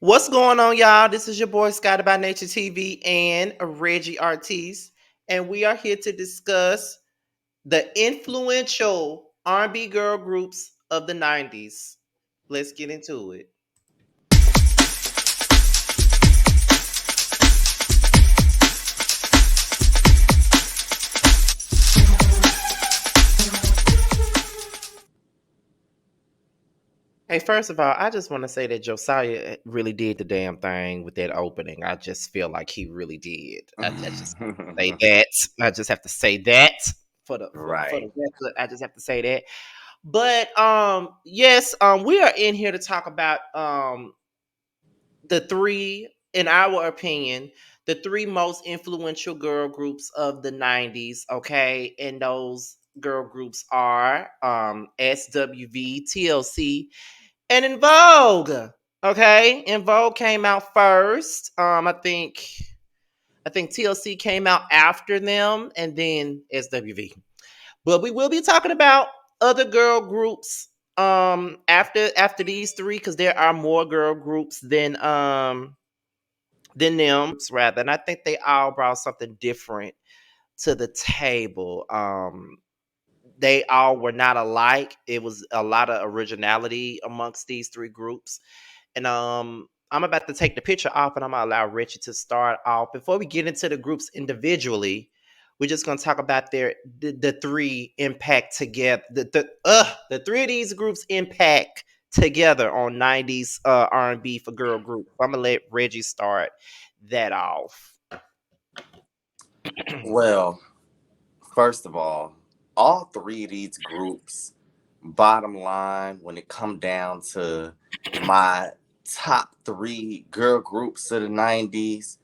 What's going on, y'all? This is your boy Scotty by Nature TV and Reggie Artis, and we are here to discuss the influential R&B girl groups of the '90s. Let's get into it. Hey, first of all, I just want to say that Josiah really did the damn thing with that opening. I just feel like he really did. I just have to say that. I just have to say that for the Right. record. I just have to say that. But yes, we are in here to talk about the three, in our opinion, the three most influential girl groups of the '90s. Okay, and those girl groups are SWV, TLC, and In Vogue. Okay, In Vogue came out first. I think TLC came out after them, and then SWV. But we will be talking about other girl groups after these three, because there are more girl groups than them rather, and I think they all brought something different to the table. They all were not alike. It was a lot of originality amongst these three groups. And I'm about to take the picture off, and I'm gonna allow Richie to start off. Before we get into the groups individually, we're just gonna talk about the three impact together. The three of these groups impact together on '90s R&B for girl group. I'm gonna let Reggie start that off. Well, first of all three of these groups, bottom line, when it come down to my top three girl groups of the 90s,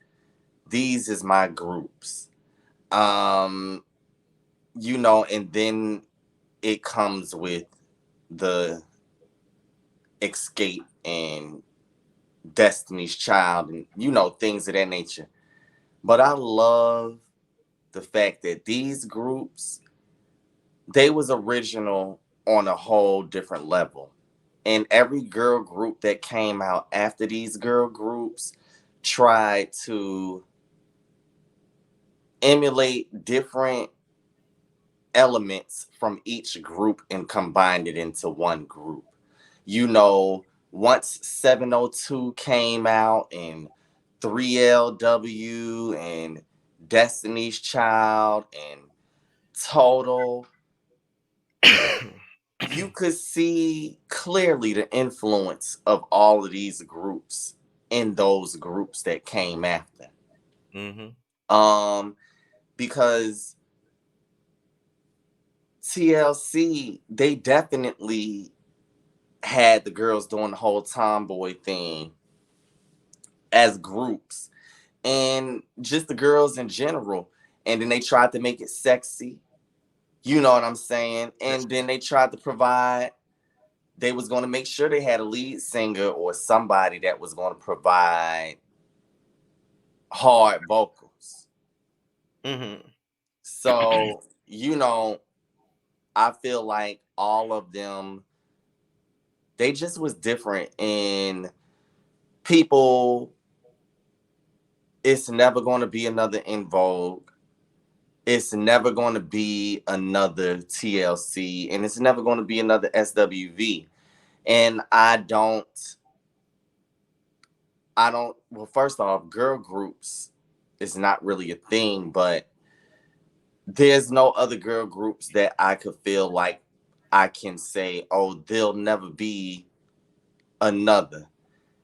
these is my groups. Um, and then it comes with the Escape and Destiny's Child and things of that nature. But I love the fact that these groups, they was original on a whole different level. And every girl group that came out after these girl groups tried to emulate different elements from each group and combined it into one group. Once 702 came out and 3LW and Destiny's Child and Total, you could see clearly the influence of all of these groups in those groups that came after. hmm Um, because TLC, they definitely had the girls doing the whole tomboy thing as groups and just the girls in general. And then they tried to make it sexy. You know what I'm saying? And then they tried to provide, they was going to make sure they had a lead singer or somebody that was going to provide hard vocals. hmm So, I feel like all of them, they just was different. And people, it's never going to be another In Vogue. It's never going to be another TLC. And it's never going to be another SWV. And well, first off, girl groups is not really a thing, but there's no other girl groups that I could feel like I can say, oh, there'll never be another.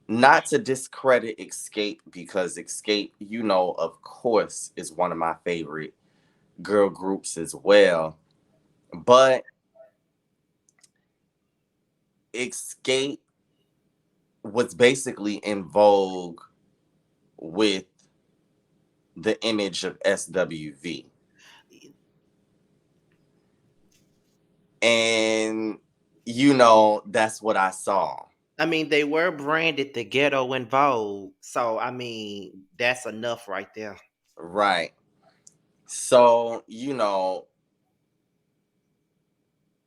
Not to discredit Escape, because Escape, of course, is one of my favorite girl groups as well. But Escape was basically in vogue with the image of SWV. And, that's what I saw. I mean, they were branded the ghetto in Vogue, so I mean, that's enough right there. Right. So,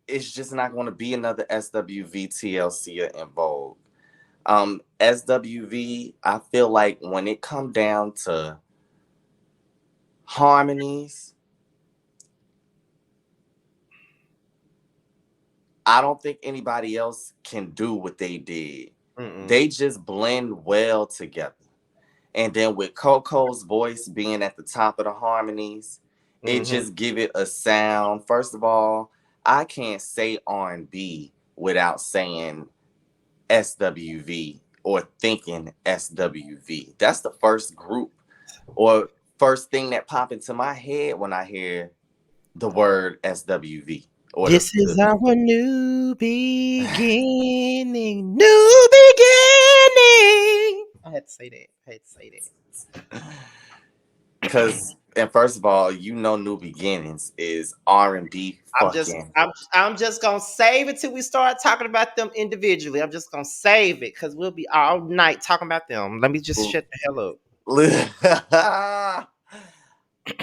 it's just not going to be another SWV, TLC, or In Vogue. SWV, I feel like when it come down to harmonies, I don't think anybody else can do what they did. Mm-mm. They just blend well together. And then with Coco's voice being at the top of the harmonies, it Mm-hmm. just give it a sound. First of all, I can't say R&B without saying SWV or thinking SWV. That's the first group or first thing that pop into my head when I hear the word SWV or This is the our new beginning. New beginning. I had to say that. I had to say that. because and first of all, you know, New Beginnings is R&B I'm just fucking. I'm just gonna save it till we start talking about them individually. I'm just gonna save it because we'll be all night talking about them. Let me just shut the hell up.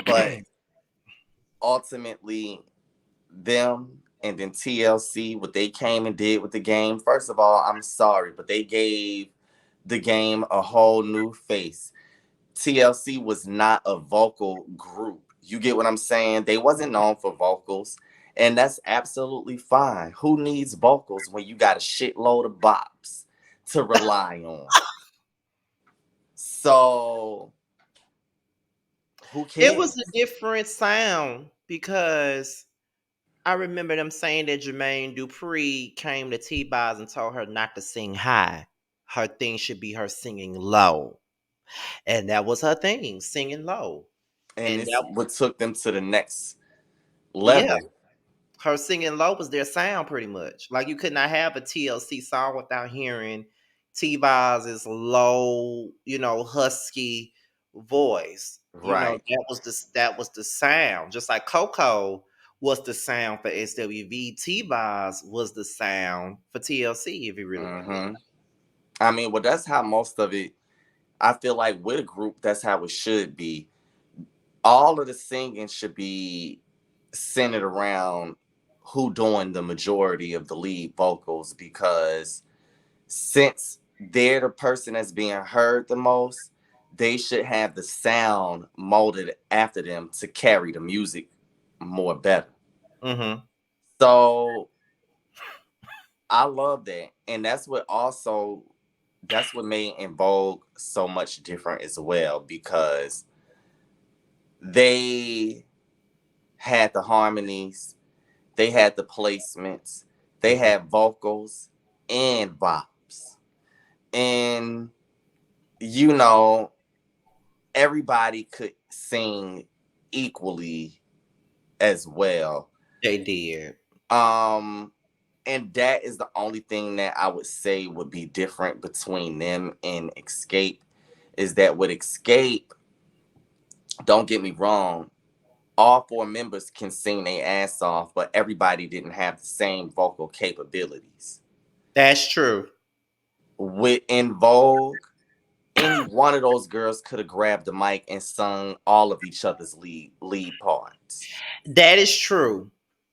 But ultimately, them and then TLC, what they came and did with the game. First of all, I'm sorry, but they gave the game a whole new face. TLC was not a vocal group. You get what I'm saying? They wasn't known for vocals, and that's absolutely fine. Who needs vocals when you got a shitload of bops to rely on? So, who It was a cares? different sound because I remember them saying that Jermaine Dupri came to T-Boz and told her not to sing high. Her thing should be her singing low. And that was her thing, singing low. And And it's that, what took them to the next yeah, level. her singing low was their sound pretty much. Like you could not have a TLC song without hearing T-Boz's low, husky voice. Right. That was the sound. Just like Coco was the sound for SWV, T-Boz was the sound for TLC, if you really want to look. Hmm. I mean, well, that's how most of it. I feel like with a group, that's how it should be. All of the singing should be centered around who doing the majority of the lead vocals because since they're the person that's being heard the most, they should have the sound molded after them to carry the music more better. Mm-hmm. So I love that. And that's what made In Vogue so much different as well because they had the harmonies, they had the placements, they Mm-hmm. had vocals and bops. And you know, everybody could sing equally as well. They did. Um and that is the only thing that I would say would be different between them and Escape is that with Escape, don't get me wrong, all four members can sing their ass off, but everybody didn't have the same vocal capabilities. That's true. With In Vogue, any one of those girls could have grabbed the mic and sung all of each other's lead parts. That is true.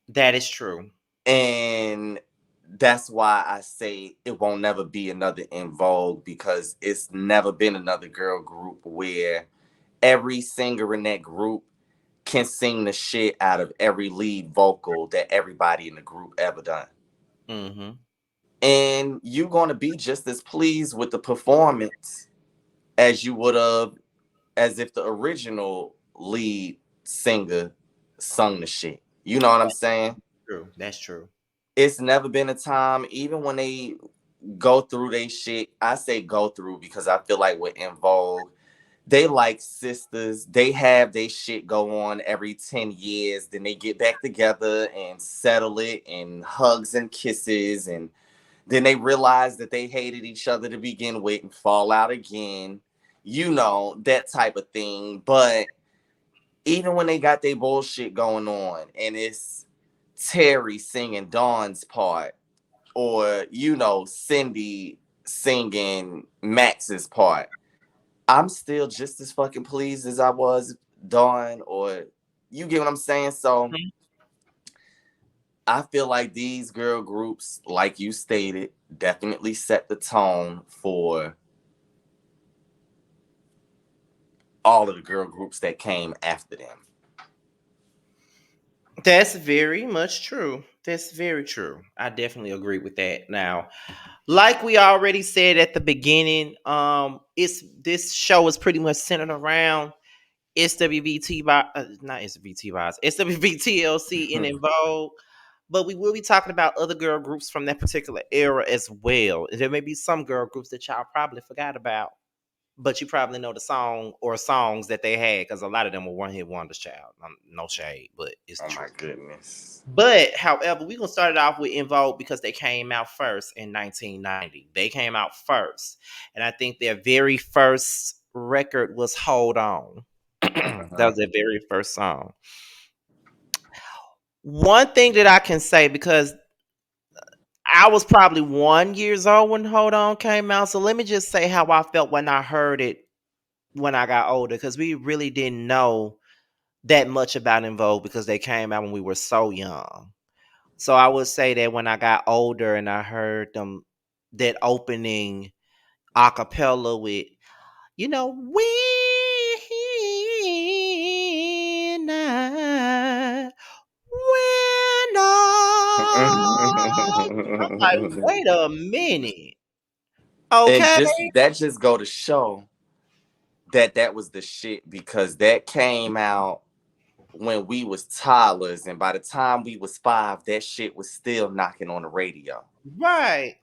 That is true. And that's why I say it won't never be another In Vogue because it's never been another girl group where every singer in that group can sing the shit out of every lead vocal that everybody in the group ever done. Mm-hmm. And you're going to be just as pleased with the performance as you would have as if the original lead singer sung the shit. You know what I'm saying? True. That's true. It's never been a time, even when they go through they shit. I say go through because I feel like we're In Vogue. They like sisters. They have they shit go on every 10 years. Then they get back together and settle it and hugs and kisses. And then they realize that they hated each other to begin with and fall out again. You know, that type of thing. But even when they got their bullshit going on and it's Terry singing Dawn's part or, Cindy singing Max's part, I'm still just as fucking pleased as I was Dawn or you get what I'm saying? So I feel like these girl groups, like you stated, definitely set the tone for all of the girl groups that came after them. That's very much true. That's very true. I definitely agree with that. Now, like we already said at the beginning, it's this show is pretty much centered around SWBT not SWBT vibes, SWBTLC and In Vogue. But we will be talking about other girl groups from that particular era as well. There may be some girl groups that y'all probably forgot about, but you probably know the song or songs that they had because a lot of them were one hit wonders, child. No shade, but it's Oh true. my goodness. But however, we're gonna start it off with In Vogue because they came out first in 1990. They came out first, and I think their very first record was Hold On. That Uh-huh. was their very first song. One thing that I can say, because I was probably 1 years old when Hold On came out, so let me just say how I felt when I heard it when I got older, because we really didn't know that much about In Vogue because they came out when we were so young. So I would say that when I got older and I heard them, that opening acapella with, when I, when I, I'm like, wait a minute. And Okay. just go to show that that was the shit, because that came out when we was toddlers, and by the time we was 5, that shit was still knocking on the radio. Right.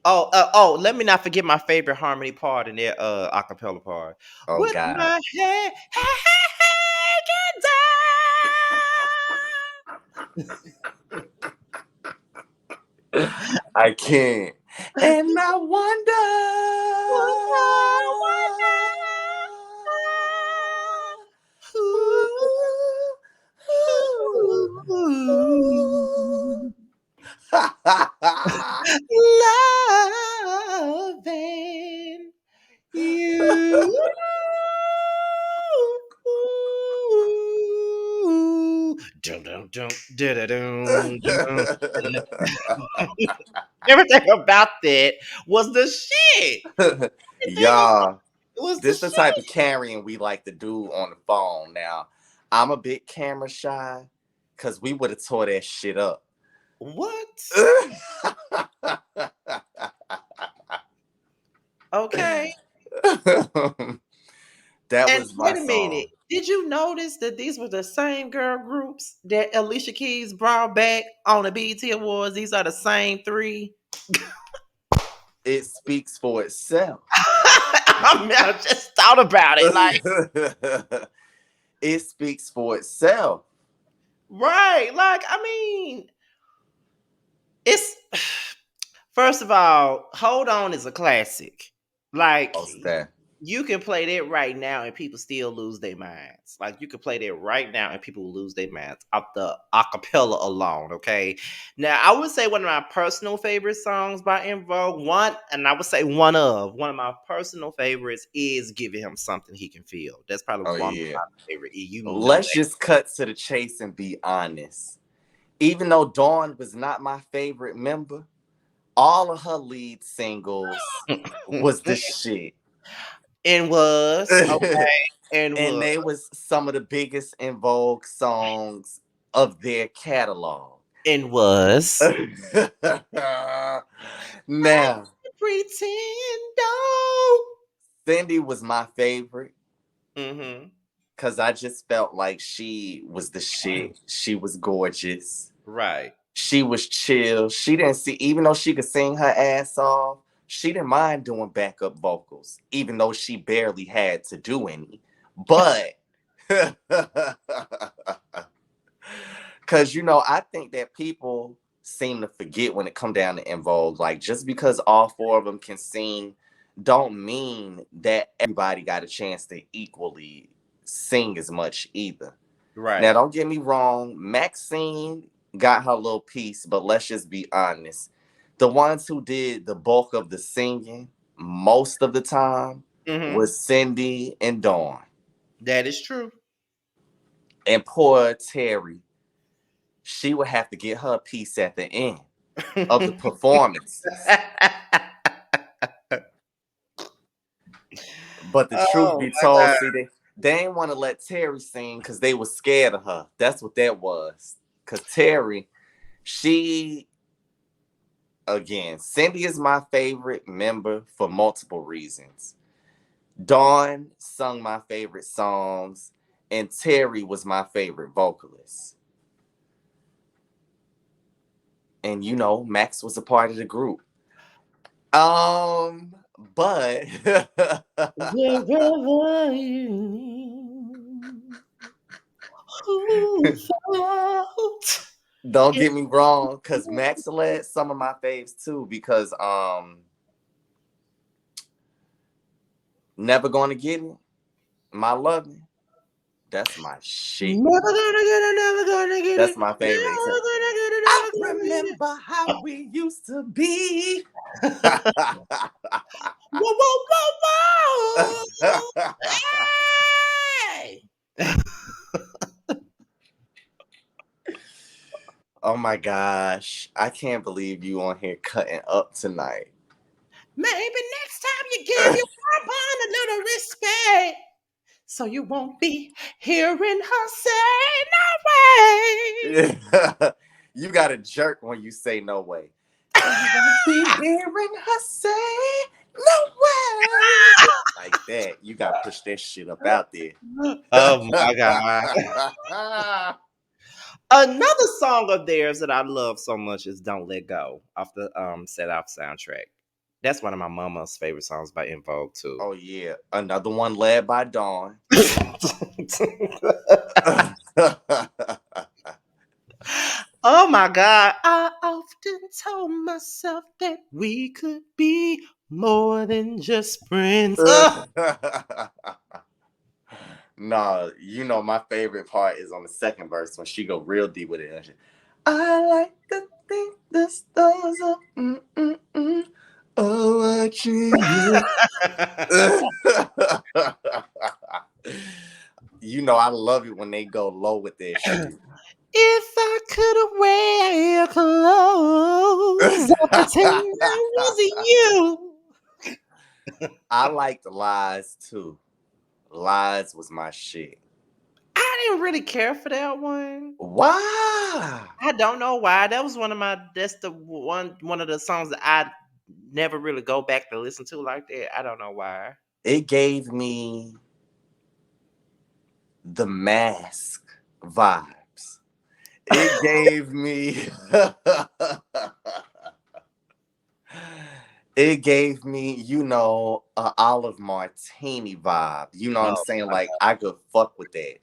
Let me not forget my favorite harmony part in their acapella part. Oh With God. my head I can't. And I wonder. loving you. Dun, dun, dun, dun, dun, dun, dun. Everything about that was the shit. Everything Y'all, was the this the type shit. of carrying we like to do on the phone. Now, I'm a bit camera shy, because we would have tore that shit up. What? Okay. That And was my wait a minute. song. Did you notice that these were the same girl groups that Alicia Keys brought back on the BET Awards? These are the same three. It speaks for itself. I mean, I just thought about it. Like, It speaks for itself. right. Like, I mean, it's first of all, Hold On is a classic. Like, Most that. you can play that right now and people still lose their minds. Like, you can play that right now and people will lose their minds off the acapella alone. Okay. Now, I would say one of my personal favorite songs by En Vogue, and I would say one of my personal favorites is Giving Him Something He Can Feel. That's probably Oh one of yeah. my favorite. You know Let's that. just cut to the chase and be honest. Even though Dawn was not my favorite member, all of her lead singles was the shit. And was okay, and And was they was some of the biggest in vogue songs of their catalog. and was Now, pretend. Cindy was my favorite, Mm-hmm. because I just felt like she was the shit. She was gorgeous. Right. She was chill. She didn't see, even though she could sing her ass off, she didn't mind doing backup vocals, even though she barely had to do any. But, because, I think that people seem to forget when it come down to En Vogue. Like, just because all 4 of them can sing, don't mean that everybody got a chance to equally sing as much either. Now, Right. don't get me wrong, Maxine got her little piece, but let's just be honest. The ones who did the bulk of the singing most of the time Mm-hmm. was Cindy and Dawn. That is true. And poor Terry, she would have to get her piece at the end. of the performances. But the truth Oh be my told, god. see, they ain't want to let Terry sing because they was scared of her. That's what that was. Because Terry, she, again, Cindy is my favorite member for multiple reasons. Dawn sung my favorite songs, and Terry was my favorite vocalist. And you know, Max was a part of the group. But Wherever you who felt don't it. get me wrong, because Max led some of my faves too, because Never Gonna Get It, My Loving, that's my shit. Never gonna get it, never gonna get it, That's my favorite. never gonna get it, I never gonna remember how we used to be. get it. Whoa, whoa, whoa, whoa! Hey! Oh my gosh. I can't believe you on here cutting up tonight. Maybe next time you give your bond a little respect, so you won't be hearing her say no way. You got a jerk when you say no way. So you won't be hearing her say no way. Like that. You got to push that shit up out there. Oh my god. Another song of theirs that I love so much is "Don't Let Go" off the Set Off soundtrack. That's one of my mama's favorite songs by In Vogue too. Oh yeah. Another one led by Dawn. Oh my God. I often told myself that we could be more than just friends. No, you know my favorite part is on the second verse when she go real deep with it. I like to think the stars are watching you. You know I love it when they go low with that shit. If I could wear your clothes, I'd pretend I was you. I liked Lies too. Lies was my shit. I didn't really care for that one. Why? I don't know why. That was that's the one of the songs that I never really go back to listen to like that. I don't know why. It gave me the Mask vibes. It gave me it gave me, you know, a olive martini vibe. You know what I'm Oh, saying? Like I could fuck with that.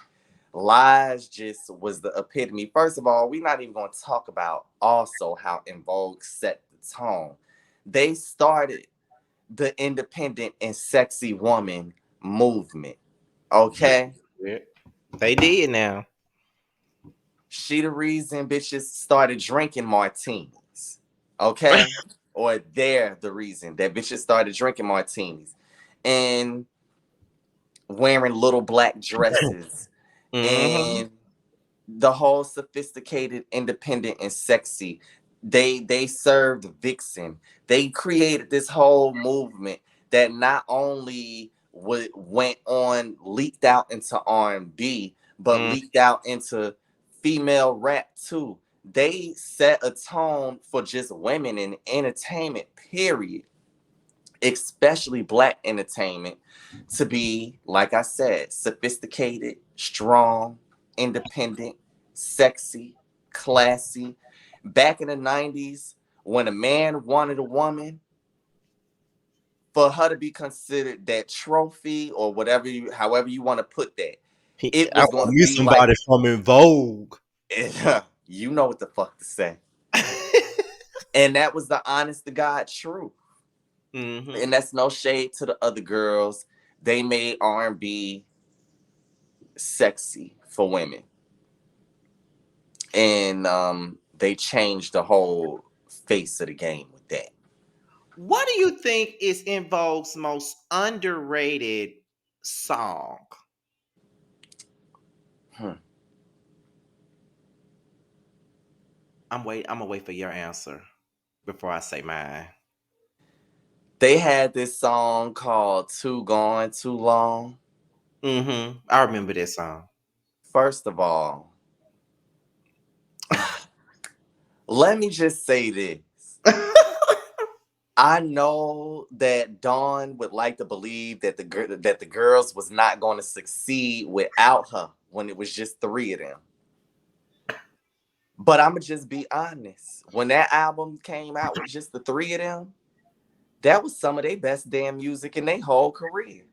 Lies just was the epitome. First of all, we're not even going to talk about also how In Vogue set the tone. They started the independent and sexy woman movement. Okay? yeah. They did now. She the reason bitches started drinking martinis. Okay? Or they're the reason that bitches started drinking martinis and wearing little black dresses Hmm. and the whole sophisticated, independent, and sexy. They served Vixen. They created this whole movement that not only went on leaked out into R&B, but Mm, leaked out into female rap too. They set a tone for just women in entertainment. Period, especially black entertainment, to be, like I said, sophisticated, strong, independent, sexy, classy. Back in the 90s, when a man wanted a woman, for her to be considered that trophy or whatever you, however you want to put that, it I was going want to me be like, somebody from In Vogue. you know what the fuck to say. And that was the honest to God truth. Hmm. And that's no shade to the other girls. They made R&B sexy for women, and they changed the whole face of the game with that. What do you think is In Vogue's most underrated song? Hmm. I'm gonna wait for your answer. before I say mine. They had this song called Too Gone Too Long. I remember that song. First of all, let me just say this. I know that Dawn would like to believe that the girls was not going to succeed without her when it was just three of them. But I'ma just be honest. When that album came out with just the three of them, that was some of their best damn music in their whole career.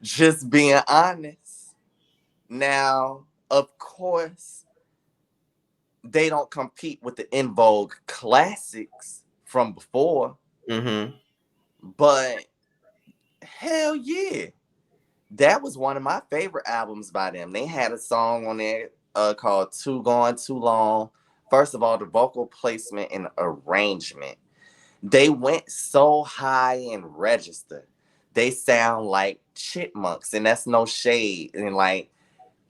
Just being honest. Now, of course, they don't compete with the In Vogue classics from before, Mm-hmm. but hell yeah. That was one of my favorite albums by them. They had a song on there called Too Gone Too Long. First of all, the vocal placement and arrangement. They went so high in register. They sound like chipmunks, and that's no shade. And like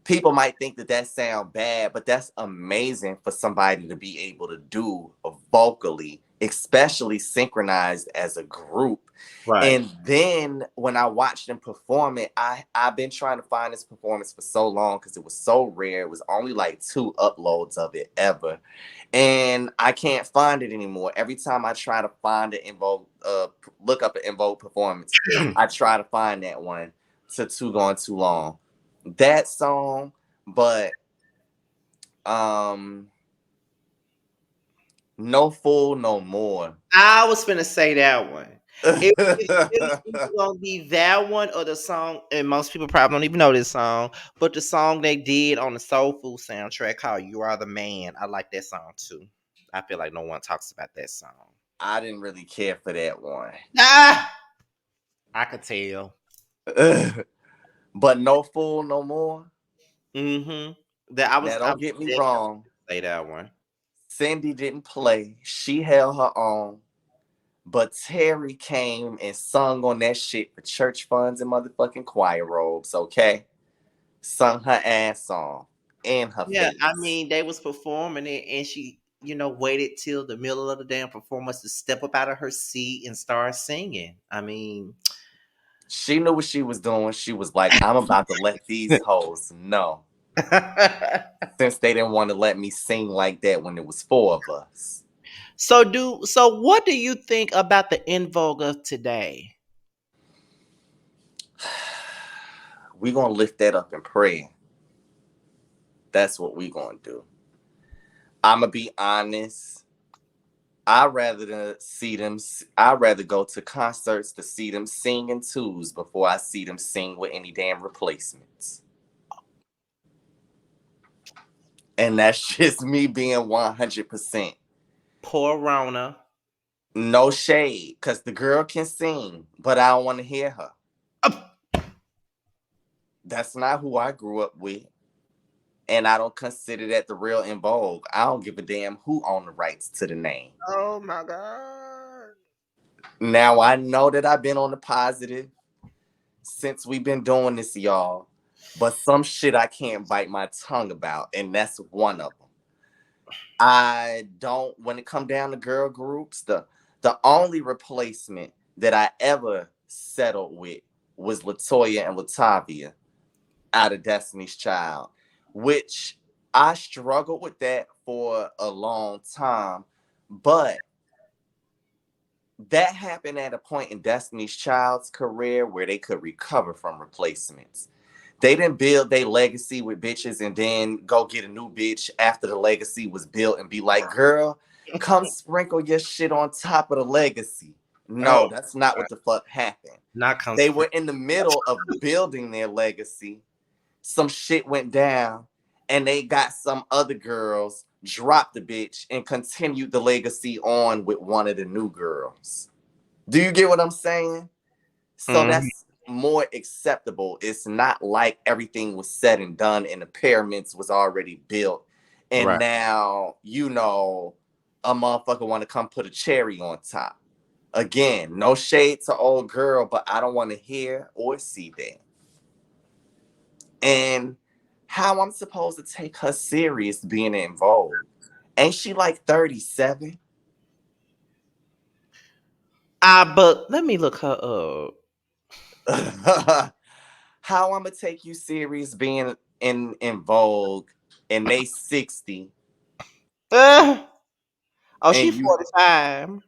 people might think that that sound bad, but that's amazing for somebody to be able to do vocally, especially synchronized as a group. Right. And then when I watched them perform it, I've been trying to find this performance for so long because it was so rare. It was only like 2 uploads of it ever, and I can't find it anymore. Every time I try to find an Invoke, look up an Invoke performance, I try to find that one to Too Gone Too Long. That song, but um, No Fool No More. I was finna say that one. It was either gonna be that one or the song, and most people probably don't even know this song, but the song they did on the Soul Food soundtrack called "You Are the Man." I like that song too. I feel like no one talks about that song. I didn't really care for that one. Ah, I could tell. But No Fool No More. Mm-hmm. That I Now, was. I don't was get me definitely wrong. gonna say that one. Cindy didn't play. She held her own. But Terry came and sung on that shit for church funds and motherfucking choir robes, okay? Sung her ass off in her Yeah, I face. mean, they was performing it, and she, waited till the middle of the damn performance to step up out of her seat and start singing. I mean, She knew what she was doing. She was like, I'm about to let these hoes know. Since they didn't want to let me sing like that when it was four of us. so what do you think about the In Vogue of today? We gonna lift that up in prayer. That's what we gonna do. I'ma be honest. I'd rather go to concerts to see them sing in twos before I see them sing with any damn replacements. And that's just me being 100%. Poor Rona. No shade, because the girl can sing, but I don't want to hear her. That's not who I grew up with. And I don't consider that the real In Vogue. I don't give a damn who owned the rights to the name. Oh my god. Now I know that I've been on the positive since we've been doing this, y'all. But some shit I can't bite my tongue about, and that's one of them. I don't. When it come down to girl groups, the only replacement that I ever settled with was Latoya and Latavia out of Destiny's Child, which I struggled with that for a long time, but that happened at a point in Destiny's Child's career where they could recover from replacements. They didn't build their legacy with bitches and then go get a new bitch after the legacy was built and be like, girl, come sprinkle your shit on top of the legacy. No, Oh, that's not what the fuck happened. not They conspiracy. were in the middle of building their legacy. Some shit went down and they got some other girls, dropped the bitch, and continued the legacy on with one of the new girls. Do you get what I'm saying? So Mhm. that's more acceptable. It's not like everything was said and done and the pyramids was already built. And Right. now, a motherfucker want to come put a cherry on top. Again, no shade to old girl, but I don't want to hear or see that. And How I'm supposed to take her serious being in Vogue? Ain't she like 37? But let me look her up. How I'm gonna take you serious being in Vogue and they 60 Uh, oh, she and you 45.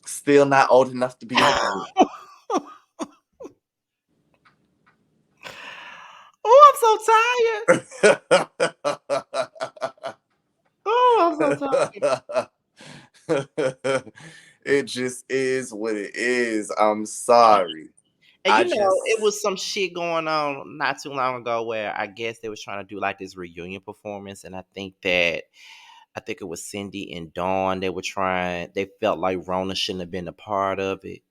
still not old enough to be in the group? Oh, I'm so tired. Oh, I'm so tired. It just is what it is. I'm sorry. And I it just was some shit going on not too long ago where I guess they was trying to do like this reunion performance, and I think it was Cindy and Dawn. They were trying. They felt like Rona shouldn't have been a part of it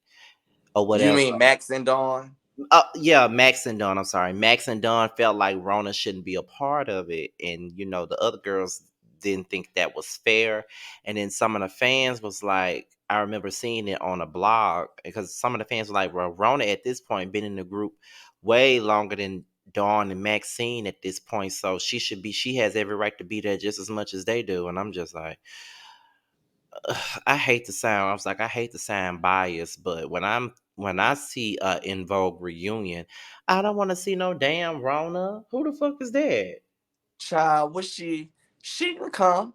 or you whatever. mean Max and Dawn? Yeah, Max and Dawn. I'm sorry, Max and Dawn felt like Rona shouldn't be a part of it, and the other girls didn't think that was fair. And then some of the fans was like, I remember seeing it on a blog because some of the fans were like, "Well, Rona at this point been in the group way longer than Dawn and Maxine at this point, so she should be. She has every right to be there just as much as they do." And I'm just like, I hate to sound. I was like, I hate to sound biased, but when I see a In Vogue reunion, I don't want to see no damn Rona. Who the fuck is that? Child, was she can come.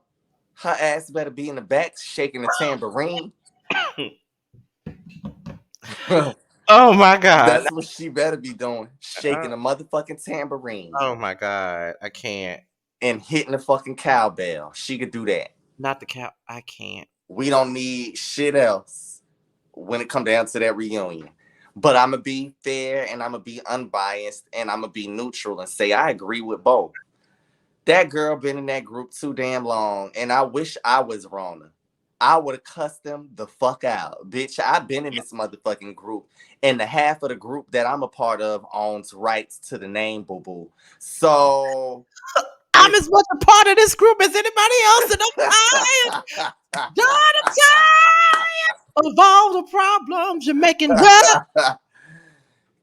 Her ass better be in the back shaking the tambourine. Oh my god. That's what she better be doing. Uh, Shaking a motherfucking tambourine oh my god. I can't. and hitting the fucking cowbell. She could do that. Not the cow. I can't. We don't need shit else when it come down to that reunion. But I'm gonna be fair and I'm gonna be unbiased and I'm gonna be neutral and say I agree with both. That girl been in that group too damn long, and I wish I was Rona. I would have cussed them the fuck out. Bitch, I've been in this motherfucking group, and the half of the group that I'm a part of owns rights to the name Boo Boo. So I'm if as much a part of this group as anybody else, and I'm tired. God, I'm tired of all the problems you're making.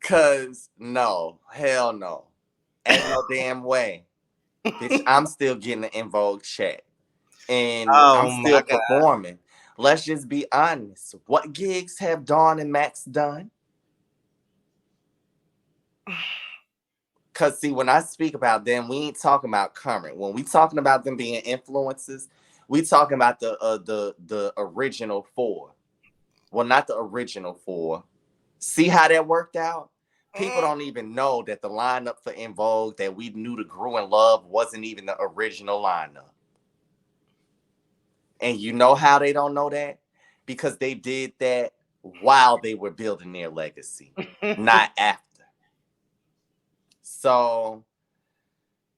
Cause no, hell no. Ain't no damn way. Bitch, I'm still getting an In Vogue check. And I'm Oh still my god. performing. Let's just be honest. What gigs have Dawn and Max done? Cause see, when I speak about them, we ain't talking about current. When we talking about them being influences, we talking about the original four. Well, not the original four. See how that worked out? People don't even know that the lineup for In Vogue that we knew to grew in love wasn't even the original lineup. And you know how they don't know that? Because they did that while they were building their legacy, not after. So,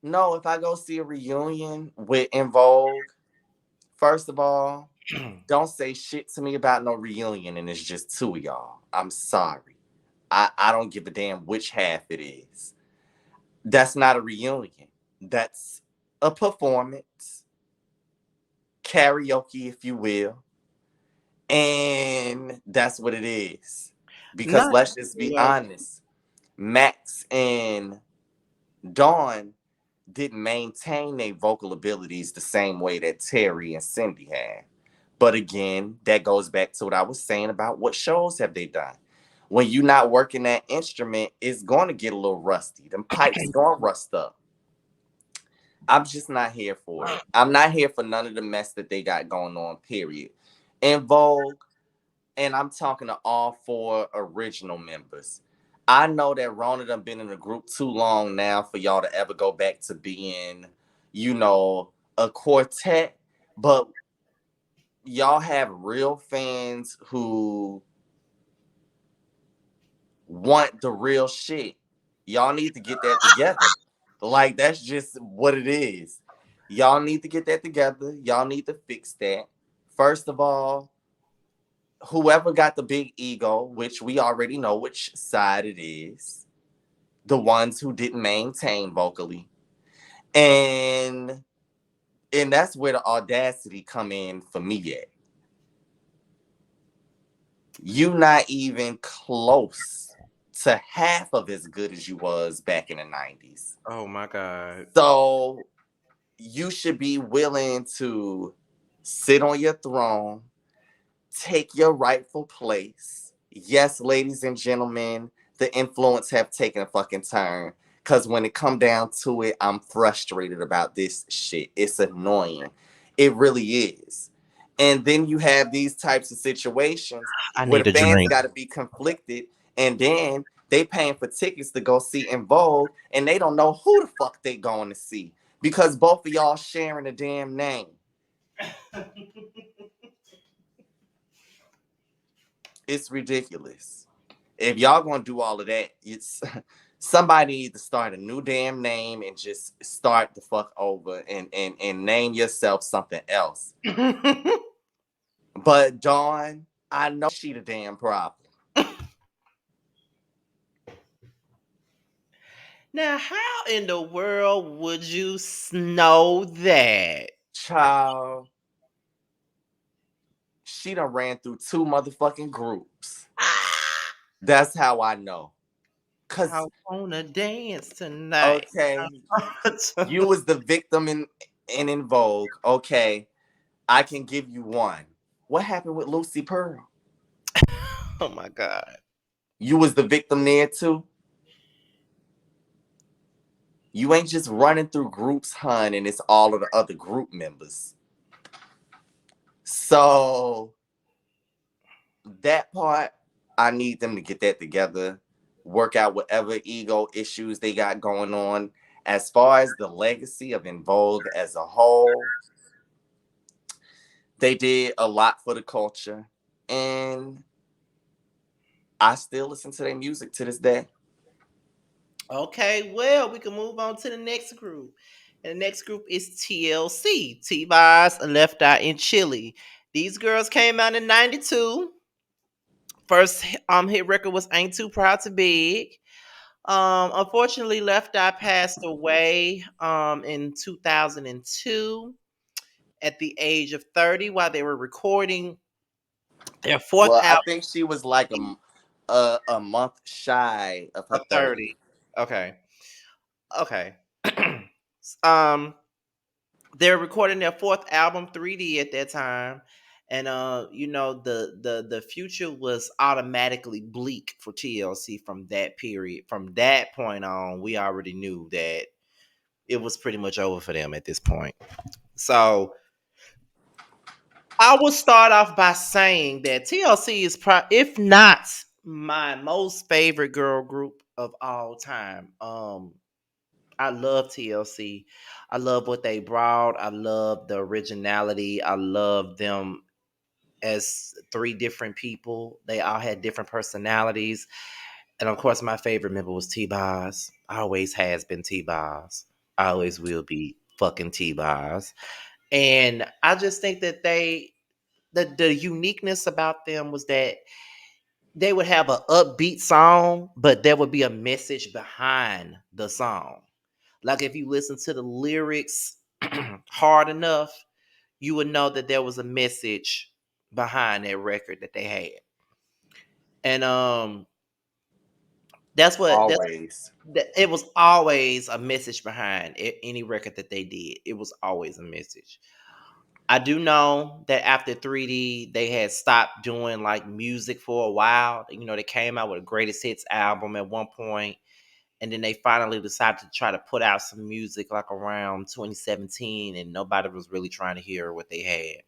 no, if I go see a reunion with In Vogue, first of all, don't say shit to me about no reunion and it's just two of y'all. I'm sorry. I don't give a damn which half it is. That's not a reunion. That's a performance, karaoke, if you will. And that's what it is. Because Not let's just be well. honest, Max and Dawn didn't maintain their vocal abilities the same way that Terry and Cindy had. But again, that goes back to what I was saying about what shows have they done. When you're not working that instrument, it's going to get a little rusty. Them pipes going to rust up. I'm just not here for it. I'm not here for none of the mess that they got going on, period. In Vogue, and I'm talking to all four original members. I know that Rona done been in the group too long now for y'all to ever go back to being, a quartet. But y'all have real fans who want the real shit. Y'all need to get that together. Like, that's just what it is. Y'all need to get that together. Y'all need to fix that. First of all, whoever got the big ego, which we already know which side it is, the ones who didn't maintain vocally. And and that's where the audacity come in for me at. You not even close to half of as good as you was back in the 90s. Oh my God. So you should be willing to sit on your throne, take your rightful place. Yes, ladies and gentlemen, the influence have taken a fucking turn. Cause when it come down to it, I'm frustrated about this shit. It's annoying. It really is. And then you have these types of situations I where need the a fans drink. got to be conflicted, and then they paying for tickets to go see En Vogue, and they don't know who the fuck they going to see because both of y'all sharing a damn name. It's ridiculous. If y'all gonna do all of that, it's somebody need to start a new damn name and just start the fuck over and name yourself something else. But Dawn, I know she the damn problem. Now, how in the world would you know that? Child, she done ran through two motherfucking groups. Ah, That's how I know. I Cause wanna dance tonight. okay, you was the victim in En Vogue. Okay, I can give you one. What happened with Lucy Pearl? Oh my God. You was the victim there too. You ain't just running through groups, hun, and it's all of the other group members. So that part, I need them to get that together, work out whatever ego issues they got going on. As far as the legacy of En Vogue as a whole, they did a lot for the culture, and I still listen to their music to this day. Okay, well, we can move on to the next group. And the next group is TLC, T-Boz, Left Eye, in Chile. These girls came out in 92. First hit record was Ain't Too Proud to Beg. Unfortunately, Left Eye passed away in 2002 at the age of 30 while they were recording their fourth Well, I album think she was like a month shy of her of 30. 30. Okay. Okay. um they're recording their fourth album 3D at that time, and the future was automatically bleak for TLC from that period. From that point on, we already knew that it was pretty much over for them at this point. So I will start off by saying that TLC is if not my most favorite girl group of all time. I love TLC. I love what they brought. I love the originality. I love them as three different people. They all had different personalities. And of course, my favorite member was T Boz. Always has been T Boz. Always will be fucking T Boz. And I just think that the uniqueness about them was that they would have an upbeat song, but there would be a message behind the song. Like if you listen to the lyrics hard enough, you would know that there was a message behind that record that they had. And that's Always. it was always a message behind any record that they did. It was always a message. I do know that after 3D, they had stopped doing like music for a while. They came out with a greatest hits album at one point, and then they finally decided to try to put out some music like around 2017, and nobody was really trying to hear what they had.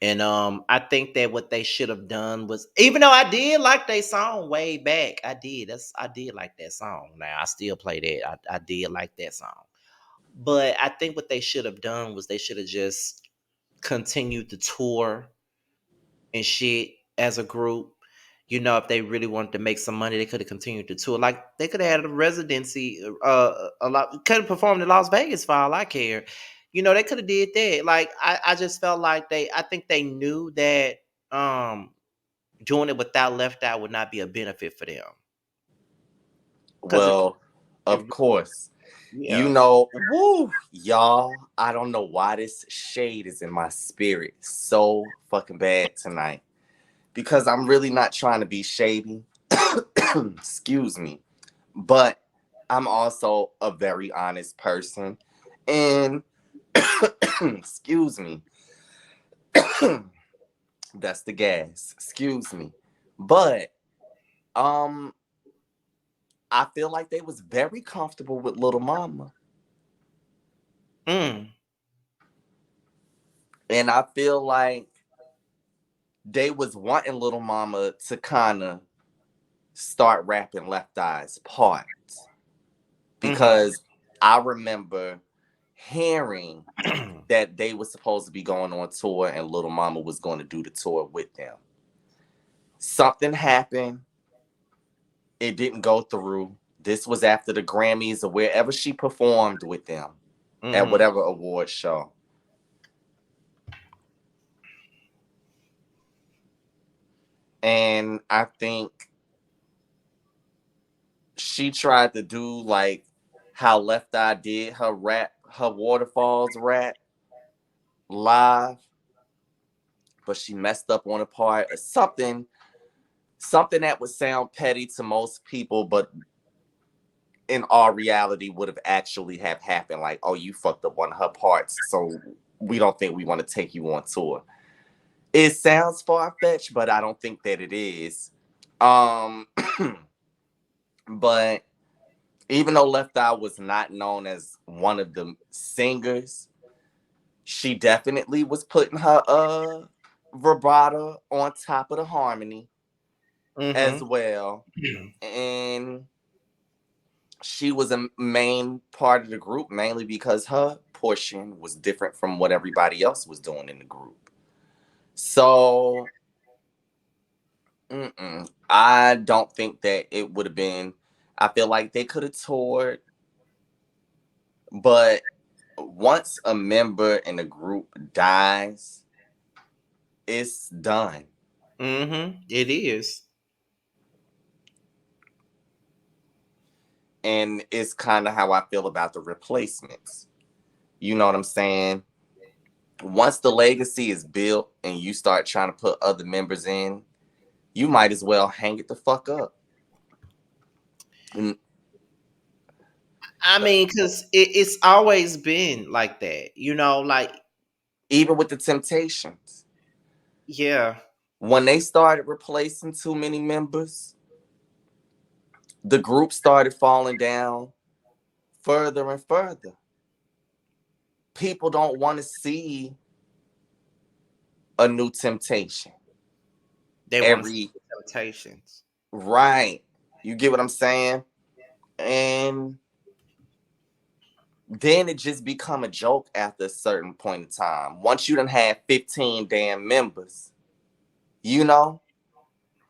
And I think that what they should have done was, even though I did like their song way back, I did like that song. Now I still play that. I did like that song. But I think what they should have done was they should have just continued to tour and shit as a group. If they really wanted to make some money, they could have continued to tour. Like they could have had a residency, a lot. Could have performed in Las Vegas for all I care. They could have did that. Like I just felt like I think they knew that doing it without Left Eye would not be a benefit for them. Because Well, of course. You yeah. know, woo, y'all, I don't know why this shade is in my spirit so fucking bad tonight. Because I'm really not trying to be shady. Excuse me. But I'm also a very honest person. And excuse me. That's the gas. Excuse me. But um I feel like they was very comfortable with Little Mama. Mm. And I feel like they was wanting Little Mama to kind of start rapping Left Eye's parts. Mhm. Because I remember hearing that they was supposed to be going on tour and Little Mama was going to do the tour with them. Something happened. It didn't go through. This was after the Grammys or wherever she performed with them at Mhm. whatever award show. And I think she tried to do like how Left Eye did her rap, her Waterfalls rap live, but she messed up on a part or something that would sound petty to most people, but in all reality would have actually have happened. Like, oh, you fucked up one of her parts, so we don't think we want to take you on tour. It sounds far fetched, but I don't think that it is. Um, but even though Left Eye was not known as one of the singers, she definitely was putting her vibrato on top of the harmony as Mhm. well. And she was a main part of the group mainly because her portion was different from what everybody else was doing in the group. So I don't think that it would have been. I feel like they could have toured, but once a member in a group dies, it's done. Mhm. It is. And it's kind of how I feel about the replacements. You know what I'm saying? Once the legacy is built and you start trying to put other members in, you might as well hang it the fuck up. And I mean, because it's always been like that, like, even with the Temptations, yeah. when they started replacing too many members, the group started falling down further and further. People don't want to see a new Temptation. They want to see Every the Temptations. right. You get what I'm saying? And then it just become a joke after a certain point in time. Once you done had 15 damn members, you know?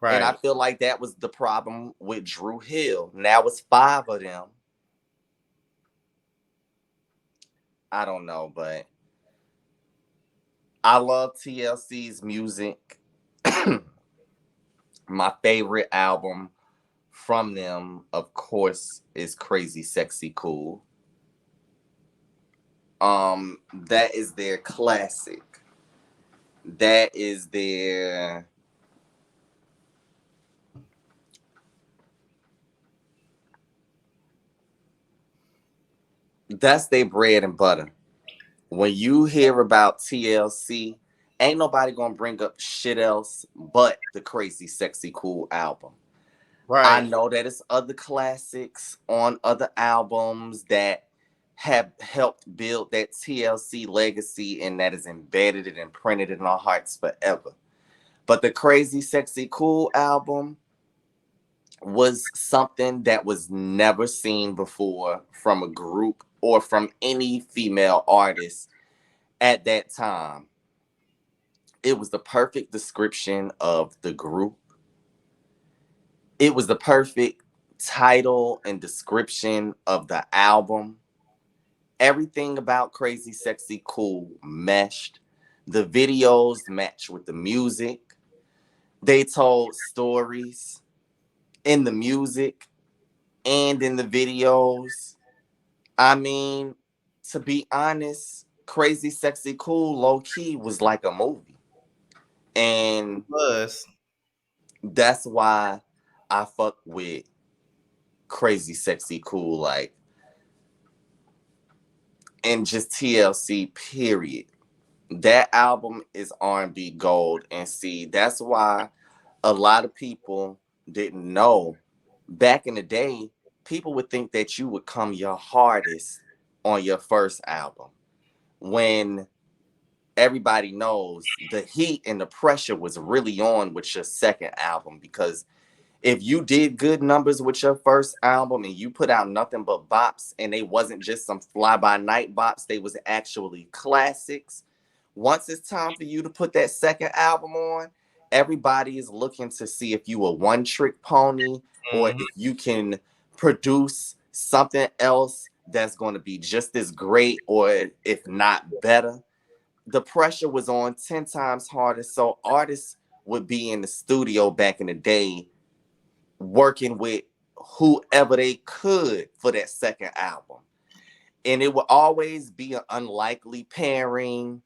And I Right. feel like that was the problem with Drew Hill. Now it's five of them. I don't know, but I love TLC's music. My favorite album from them, of course, is Crazy Sexy Cool. That is their classic. That is their that's their bread and butter. When you hear about TLC, ain't nobody gonna bring up shit else but the Crazy Sexy Cool album. I Right. know that it's other classics on other albums that have helped build that TLC legacy and that is embedded and imprinted in our hearts forever. But the Crazy Sexy Cool album was something that was never seen before from a group or from any female artist at that time. It was the perfect description of the group. It was the perfect title and description of the album. Everything about Crazy Sexy Cool meshed. The videos matched with the music. They told stories in the music and in the videos. I mean, to be honest, Crazy Sexy Cool low key was like a movie. And Was. that's why I fuck with Crazy Sexy Cool, like, and just TLC, period. That album is R&B gold. And see, that's why a lot of people didn't know. Back in the day, people would think that you would come your hardest on your first album, when everybody knows the heat and the pressure was really on with your second album. Because if you did good numbers with your first album and you put out nothing but bops, and they wasn't just some fly by night bops, they was actually classics. Once it's time for you to put that second album on, everybody is looking to see if you a one trick pony, or Mhm. if you can produce something else that's going to be just as great, or if not better. The pressure was on 10 times harder. So artists would be in the studio back in the day working with whoever they could for that second album. And it would always be an unlikely pairing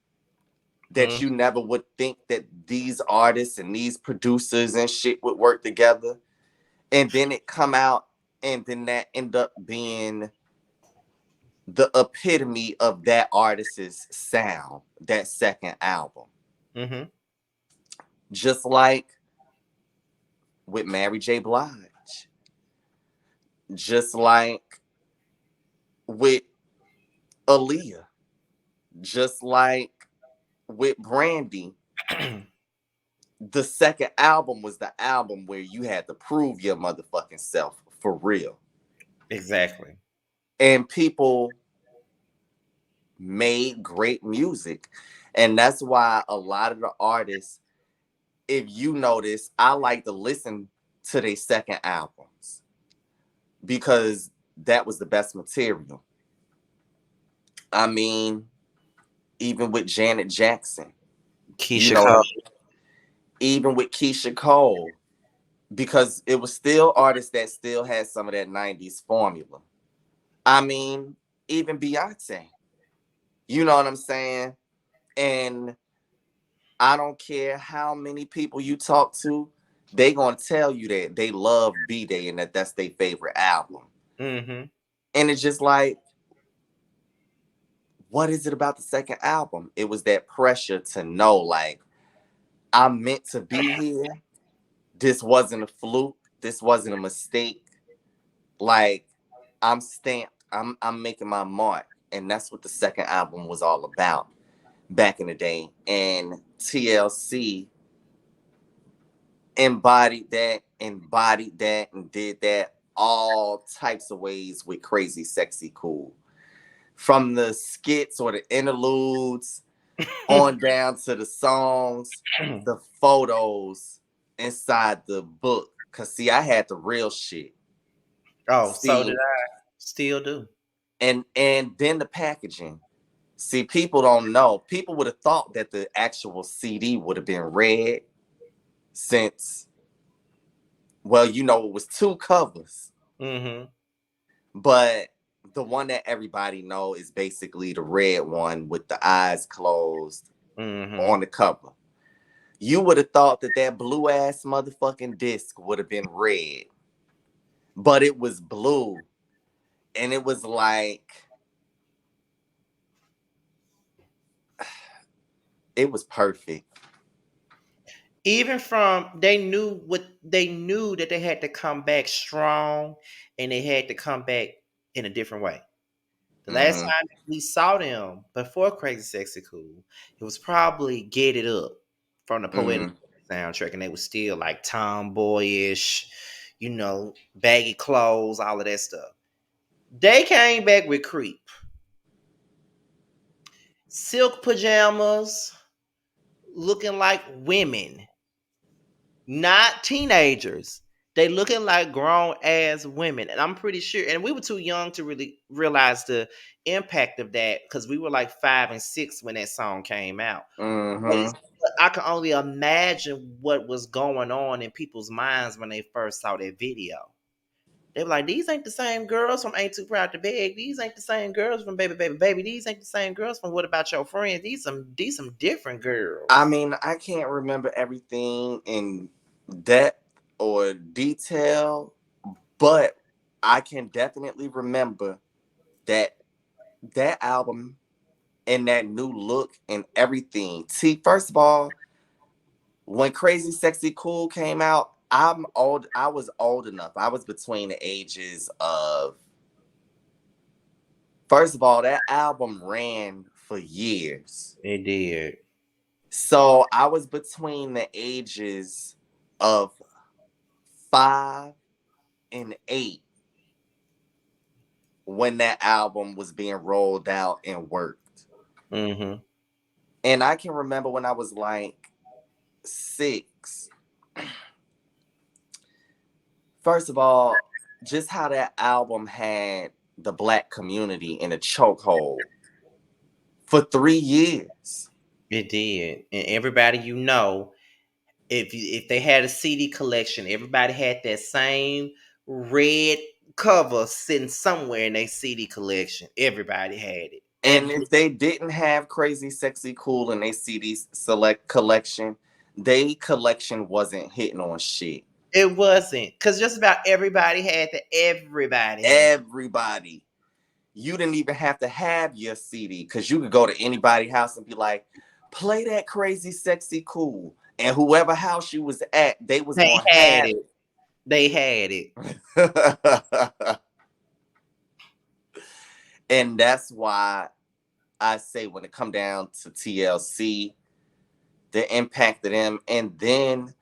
that Mhm. you never would think that these artists and these producers and shit would work together. And then it come out, and then that end up being the epitome of that artist's sound, that second album. Mhm. Just like with Mary J. Blige, just like with Aaliyah, just like with Brandy. The second album was the album where you had to prove your motherfucking self for real. Exactly. And people made great music. And that's why a lot of the artists, if you notice, I like to listen to their second albums, because that was the best material. I mean, even with Janet Jackson, you Keisha know, Cole. even with Keisha Cole, because it was still artists that still had some of that 90s formula. I mean, even Beyonce, you know what I'm saying? And I don't care how many people you talk to, they gonna tell you that they love B-Day and that that's their favorite album. Mhm. And it's just like, what is it about the second album? It was that pressure to know, like, I'm meant to be here. This wasn't a fluke. This wasn't a mistake. Like, I'm stamped. I'm making my mark. And that's what the second album was all about back in the day. And TLC embodied that, and did that all types of ways with Crazy Sexy Cool. From the skits or the interludes on down to the songs, the photos inside the book. Cause see, I had the real shit. Oh, so did See, I. Still do. and then the packaging. See, people don't know. People would have thought that the actual CD would have been red, since, well, it was two covers. Mhm. But the one that everybody know is basically the red one with the eyes closed on Mhm. the cover. You would have thought that that blue ass motherfucking disc would have been red, but it was blue. And it was like, it was perfect. Even from they knew that they had to come back strong, and they had to come back in a different way. The last Mm-hmm. time we saw them before Crazy Sexy Cool, it was probably Get It Up from the Poetic Mm-hmm. soundtrack, and they was still like tomboyish, baggy clothes, all of that stuff. They came back with Creep, silk pajamas, looking like women, not teenagers. They looking like grown ass women, and I'm pretty sure. And we were too young to really realize the impact of that, because we were like 5 and 6 when that song came out. But Mm-hmm. I can only imagine what was going on in people's minds when they first saw that video. They were like, "These ain't the same girls from Ain't Too Proud to Beg. These ain't the same girls from Baby Baby Baby. These ain't the same girls from What About Your Friends. These some different I girls." mean, I can't remember everything in depth, or detail, but I can definitely remember that album and that new look and everything. See, first of all, when Crazy Sexy Cool came out, I'm old. I was old enough. I was between the ages of. First of all, that album ran for years. It did. So I was between the ages of 5 and 8 when that album was being rolled out and worked. Mm-hmm. And I can remember when I was like 6. First of all, just how that album had the black community in a chokehold for 3 years. It did. And everybody if they had a CD collection, everybody had that same red cover sitting somewhere in their CD collection. Everybody had it. And if they didn't have Crazy Sexy Cool in their CD select collection, they collection wasn't hitting on shit. It wasn't, because just about everybody had that. Everybody. You didn't even have to have your CD because you could go to anybody's house and be like, play that Crazy Sexy Cool. And whoever house you was at, they was They gonna had have it. They had it. it. And that's why I say when it come down to TLC, the impact of them, and then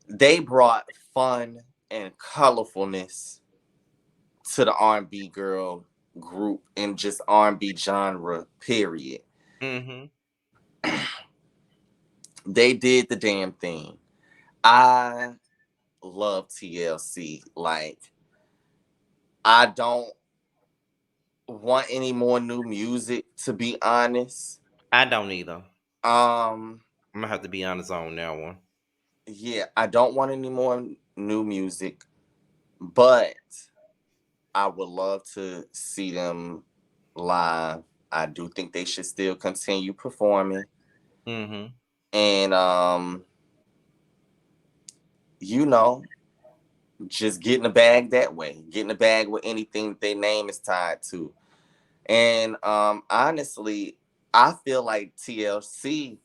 they brought fun and colorfulness to the R&B girl group and just R&B genre, period. Mm-hmm. They did the damn thing. I love TLC. Like, I don't want any more new music, to be honest. I don't either. Um, I'm gonna have to be honest on that one. yeah, I don't want any more new music, but I would love to see them live. I do think they should still continue performing. Mm-hmm. And you know, just getting the bag that way. Getting the bag with anything that their name is tied to. And honestly, I feel like TLC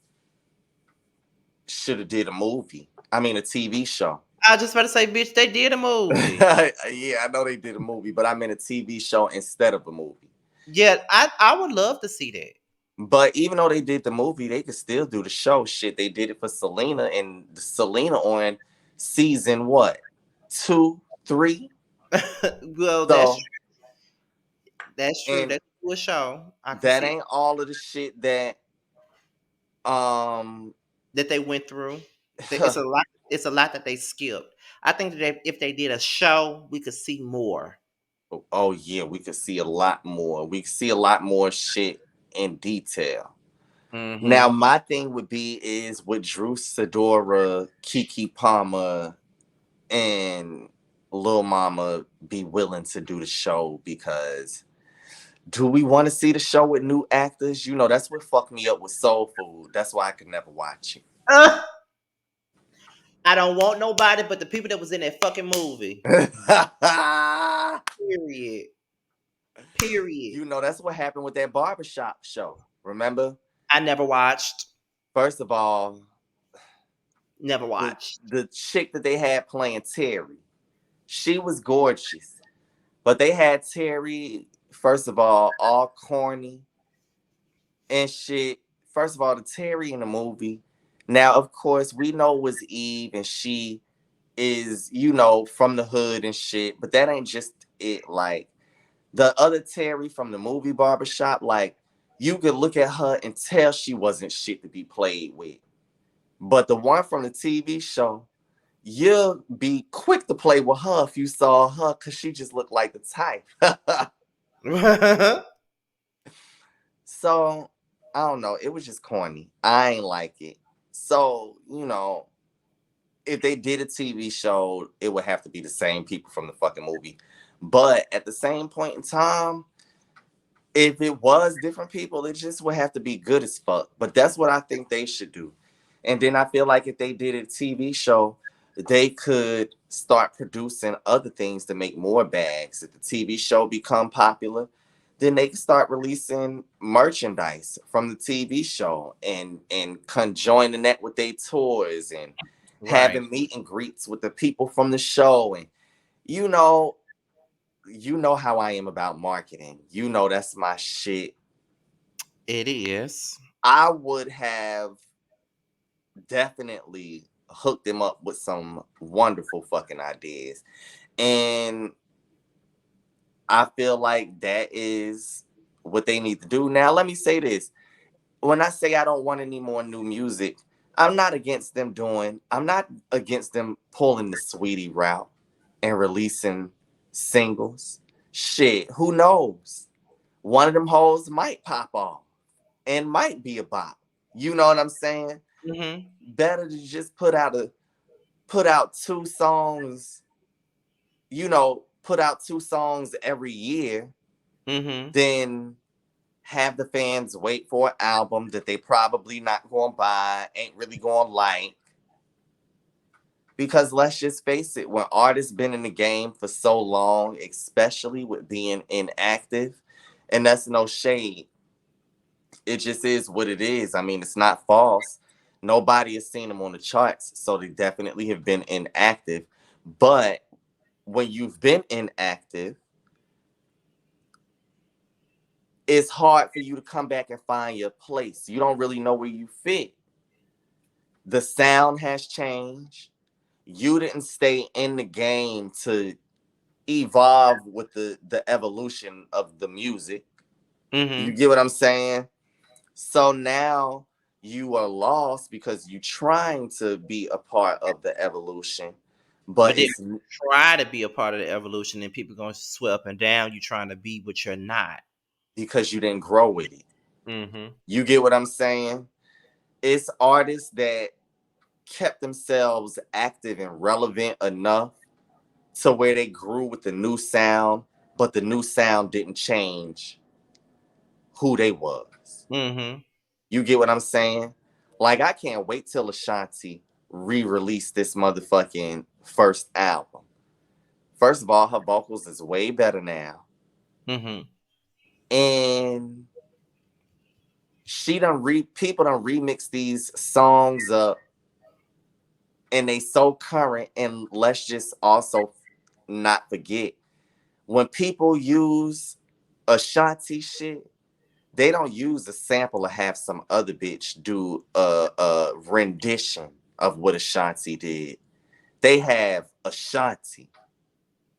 should have did a movie. I mean a TV show. I was just about to say, bitch, they did a movie. Yeah, I know they did a movie, but I meant a TV show instead of a movie. Yeah, I would love to see that. But even though they did the movie, they could still do the show. Shit, they did it for Selena, and Selena on season what? 2, 3? Well, that's So, true. That's true. and That's a show. I can that see ain't all of the shit that um that they went through. It's a lot. It's a lot that they skipped. I think that if they did a show, we could see more. oh yeah, we could see a lot more. We could see a lot more shit in detail. Now, Mm-hmm. my thing would be is with Drew Sidora, Kiki Palmer, and Lil Mama be willing to do the show, because do we want to see the show with new actors? You know, that's what fucked me up with Soul Food. That's why I could never watch I don't want nobody but the people that was in that fucking movie. it. Period. Period. You know, that's what happened with that barbershop show. Remember? I never watched. First of all, Never watched. the chick that they had playing Terry, she was gorgeous. But they had Terry, first of all corny and shit. First of all, the Terry in the movie. Now, of course, we know it was Eve and she is, you know, from the hood and shit, but that ain't just it. Like, the other Terry from the movie Barbershop, like, you could look at her and tell she wasn't shit to be played with. But the one from the TV show, you'll be quick to play with her if you saw her, because she just looked like the type. So, I don't know. It was just corny. I ain't like it. So, you know, if they did a TV show, it would have to be the same people from the fucking movie. But at the same point in time, if it was different people, it just would have to be good as fuck. But that's what I think they should do. And then I feel like if they did a TV show, they could start producing other things to make more bags. If the TV show become popular, then they can start releasing merchandise from the TV show and conjoining that with their tours and Right. having meet and greets with the people from the show. And you know, you know how I am about marketing. You know that's my shit. It is. I would have definitely hooked them up with some wonderful fucking ideas. And I feel like that is what they need to do. Now, let me say this. When I say I don't want any more new music, I'm not against them pulling the sweetie route and releasing singles. Shit, who knows? One of them hoes might pop off and might be a bop. You know what I'm saying? Mm-hmm. Better to just put out two songs, put out two songs every year Mm-hmm. than have the fans wait for an album that they probably not going to buy, ain't really going to like. Because let's just face it, when artists been in the game for so long, especially with being inactive, and that's no shade, it just is what it is. I mean, it's not false. Nobody has seen them on the charts, so they definitely have been inactive. But when you've been inactive, it's hard for you to come back and find your place. You don't really know where you fit. The sound has changed. You didn't stay in the game to evolve with the evolution of the music. You Mm-hmm. get what I'm saying? So now you are lost because you're trying to be a part of the evolution, But but then it's try to be a part of the evolution, and people gonna swear up and down. You trying to be what you're not. because you didn't grow with it. Mm-hmm. You get what I'm saying? It's artists that kept themselves active and relevant enough to where they grew with the new sound, but the new sound didn't change who they was. Mm-hmm. You get what I'm saying? Like I can't wait till Ashanti re-release this motherfucking first album. First of all, her vocals is way better now. Mm-hmm. And people done remix these songs up and they so current. And let's just also not forget when people use Ashanti shit, they don't use a sample or have some other bitch do a rendition of what Ashanti did. They have Ashanti.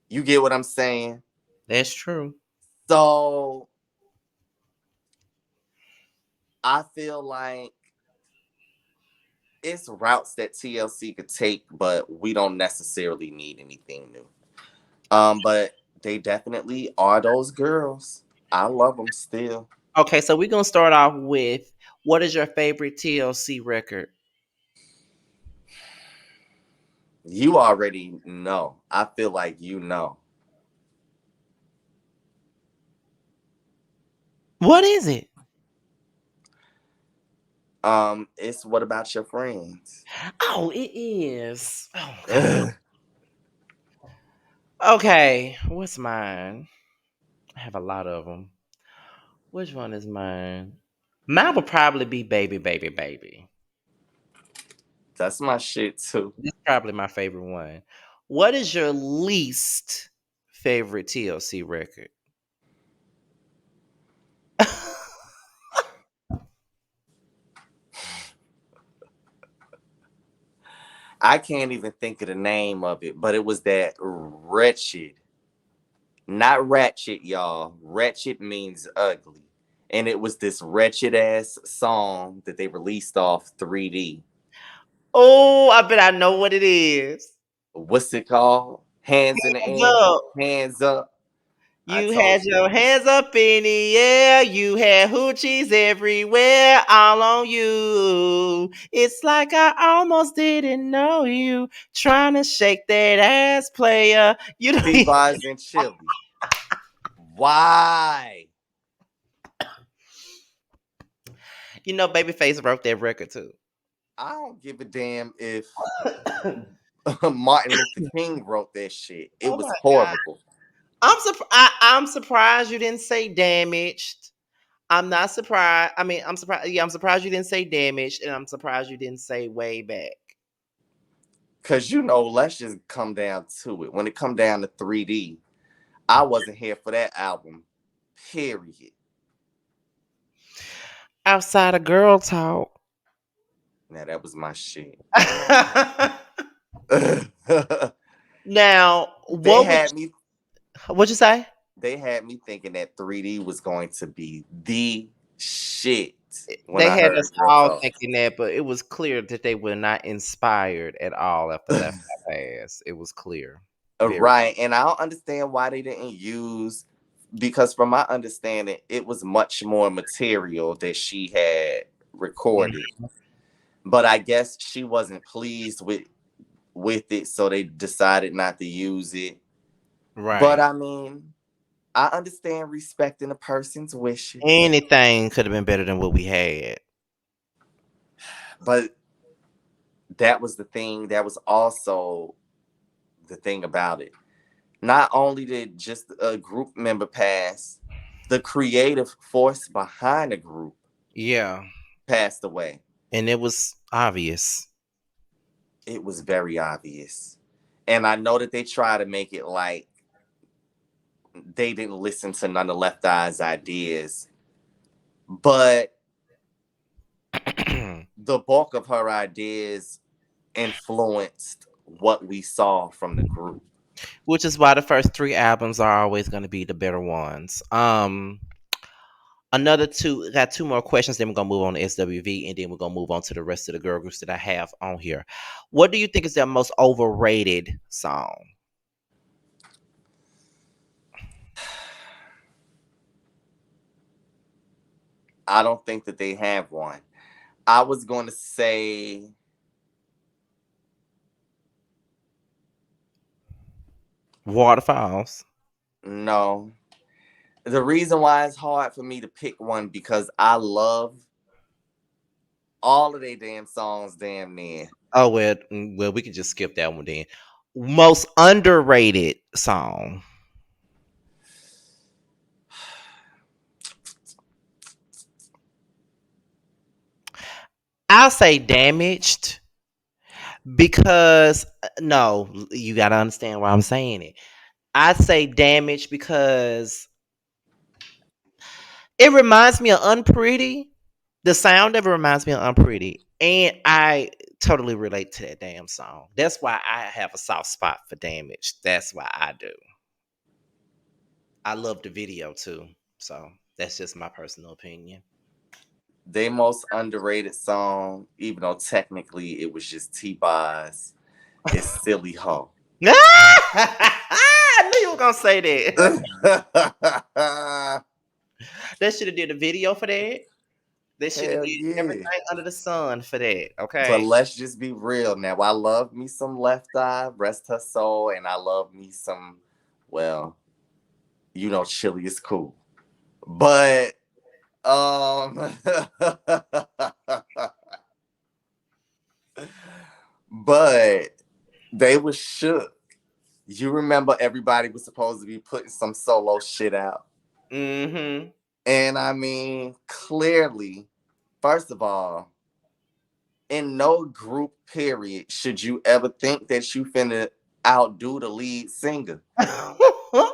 You get what I'm saying? That's true. So I feel like it's routes that TLC could take, but we don't necessarily need anything new. But they definitely are those girls. I love them still. Okay, so we're gonna start off with what is your favorite TLC record? You already know. I feel like you know. What is it? It's What About Your Friends? Oh, it is. Okay. Okay, what's mine? I have a lot of them. Which one is mine? Mine would probably be Baby, Baby, Baby. That's my shit too. That's probably my favorite one. What is your least favorite TLC record? I can't even think of the name of it, but it was that wretched, not ratchet, y'all. Wretched means ugly. And it was this wretched ass song that they released off 3D. Oh, I bet I know what it is. What's it called? Hands in the Hands air, up. hands up. I You told had you. your hands up in the air. You had hoochies everywhere, all on you. It's like I almost didn't know you. Trying to shake that ass, player. You don't even, T-Boz and Chili. Why? you know, Babyface wrote that record too. I don't give a damn if Martin Luther King wrote that shit. It Oh was my god. horrible. I'm surprised you didn't say damaged. I'm not surprised. I mean, I'm surprised. Yeah, I'm surprised you didn't say damaged, and I'm surprised you didn't say way back. Cause let's just come down to it. When it come down to 3D, I wasn't here for that album. Period. Outside of girl talk. Now that was my shit. Now, they had me what'd you say? they had me thinking that 3D was going to be the shit when They I had us heard Girl all Talk. thinking that, but it was clear that they were not inspired at all after Left Eye Pass. It was clear. Very. Right. And I don't understand why they didn't use, because from my understanding, it was much more material that she had recorded. Mhm. But I guess she wasn't pleased with it, so they decided not to use it. But Right. I mean, I understand respecting a person's wishes. Anything could have been better than what we had. But that was the thing. That was also the thing about it. Not only did just a group member pass, the creative force behind the group Yeah. passed away. And it was obvious. It was very obvious. And I know that they try to make it like they didn't listen to none of Left Eye's ideas, but the bulk of her ideas influenced what we saw from the group. Which is why the first three albums are always going to be the better ones. Another two, got two more questions, then we're gonna move on to SWV, and then we're gonna move on to the rest of the girl groups that I have on here. What do you think is their most overrated song? I don't think that they have one. I was going to say Waterfalls. no. The reason why it's hard for me to pick one, because I love all of their damn songs damn near. Oh well, we can just skip that one then. Most underrated song. I'll say damaged because no, you gotta understand why I'm saying it. I say damaged because it reminds me of Unpretty. The sound of it reminds me of Unpretty. And I totally relate to that damn song. That's why I have a soft spot for Damage. That's why I do. I love the video too. So that's just my personal opinion. Their most underrated song, even though technically it was just T-Boz, is Silly Ho. I knew you were gonna say that. They should have did a video for that. They should have Hell did yeah. everything under the sun for that. But Okay. let's just be real now. I love me some Left Eye, rest her soul, and I love me some, well, Chili is cool. But but they was shook. You remember everybody was supposed to be putting some solo shit out. Mm-hmm. And I mean, clearly, first of all, in no group period should you ever think that you finna outdo the lead singer.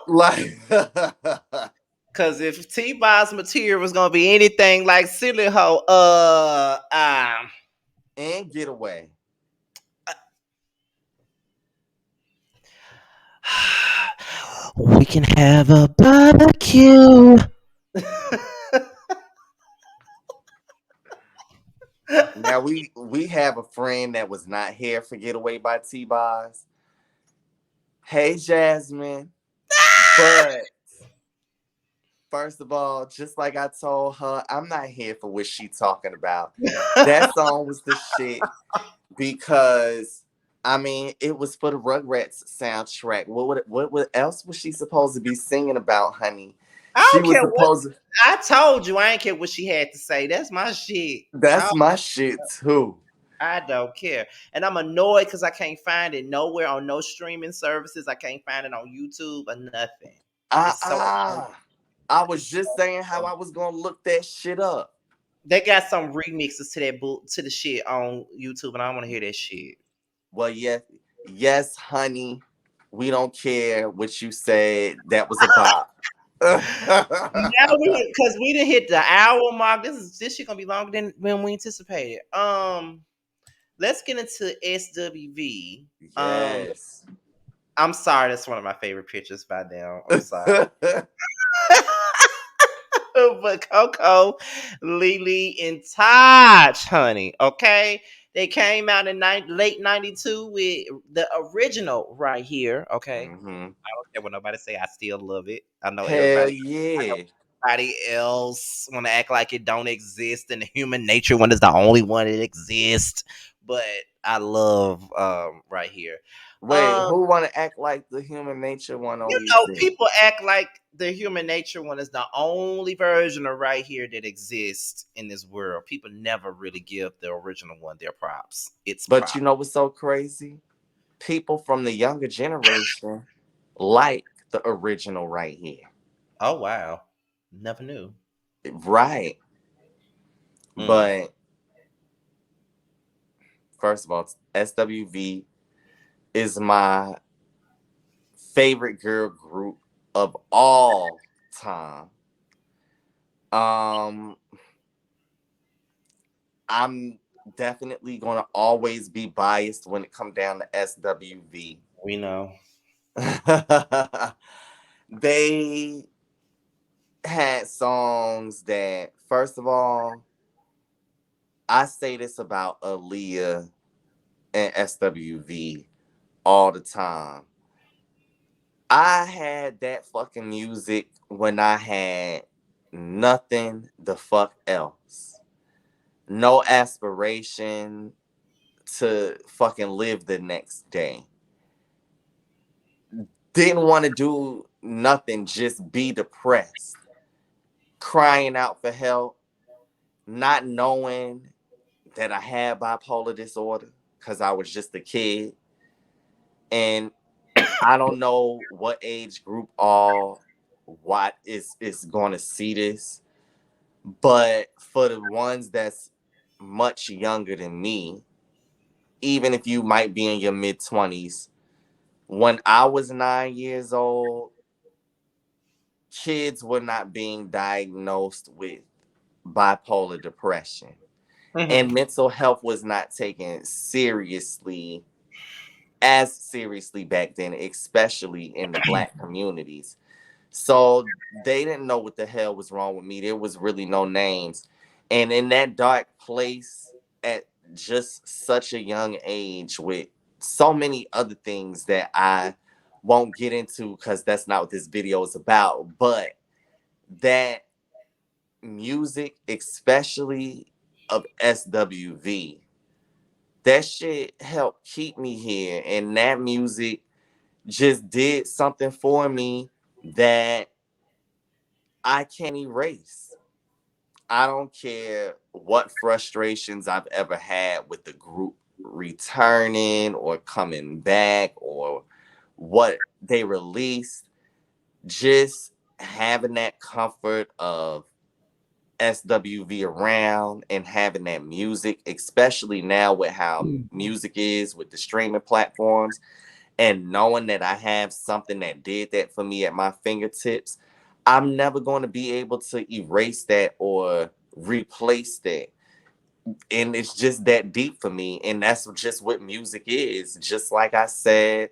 Like Cause if T-Boz material was gonna be anything like Silly Ho, and Getaway. we can have a barbecue. Now we have a friend that was not here for Getaway by T-Boz. Hey Jasmine. But first of all, just like I told her, I'm not here for what she talking about. That song was the shit because I mean it was for the Rugrats soundtrack. What else was she supposed to be singing about, honey? I She don't was care what supposed to. I told you. I ain't care what she had to say. That's my shit. That's my shit too. I don't care. And I'm annoyed because I can't find it nowhere on no streaming services. I can't find it on YouTube or nothing. It's so annoying. I was just saying how I was gonna look that shit up. They got some remixes to that to the shit on YouTube, and I don't want to hear that shit. Well, yes, yes, honey. We don't care what you said. That was a bop. Now because we didn't hit the hour mark. This shit gonna be longer than when we anticipated. Let's get into SWV. Yes. I'm sorry, that's one of my favorite pictures by them. I'm sorry. But Coco, Lily, and Taj, honey. Okay, they came out in late '92 with the original right here. Okay, Hmm. I don't care what nobody say. I still love it. I know Hell everybody. I know yeah. everybody else want to act like it don't exist, and the human nature one is the only one that exists. But I love right here. Wait, Um, who want to act like the human nature one you only know, exists? people act like the human nature one is the only version of right here that exists in this world. People never really give the original one their props. It's But prop. you know what's so crazy? People from the younger generation like the original right here. Oh wow, never knew. Right. Mm. But first of all, SWV is my favorite girl group of all time. Um, I'm definitely gonna always be biased when it comes down to SWV. We know. They had songs that, first of all, I say this about Aaliyah and SWV all the time. I had that fucking music when I had nothing the fuck else. No aspiration to fucking live the next day. Didn't want to do nothing, just be depressed. Crying out for help, not knowing that I had bipolar disorder because I was just a kid. And I don't know what age group all what is going to see this, but for the ones that's much younger than me, even if you might be in your mid 20s, when I was 9 years old, kids were not being diagnosed with bipolar depression. Hmm. And mental health was not taken seriously as seriously back then, especially in the black communities. So they didn't know what the hell was wrong with me. There was really no names. And in that dark place at just such a young age with so many other things that I won't get into because that's not what this video is about. But that music, especially of SWV, that shit helped keep me here. And that music just did something for me that I can't erase. I don't care what frustrations I've ever had with the group returning or coming back or what they released. Just having that comfort of SWV around and having that music, especially now with how music is with the streaming platforms, and knowing that I have something that did that for me at my fingertips, I'm never going to be able to erase that or replace that. And it's just that deep for me. And that's just what music is. Just like I said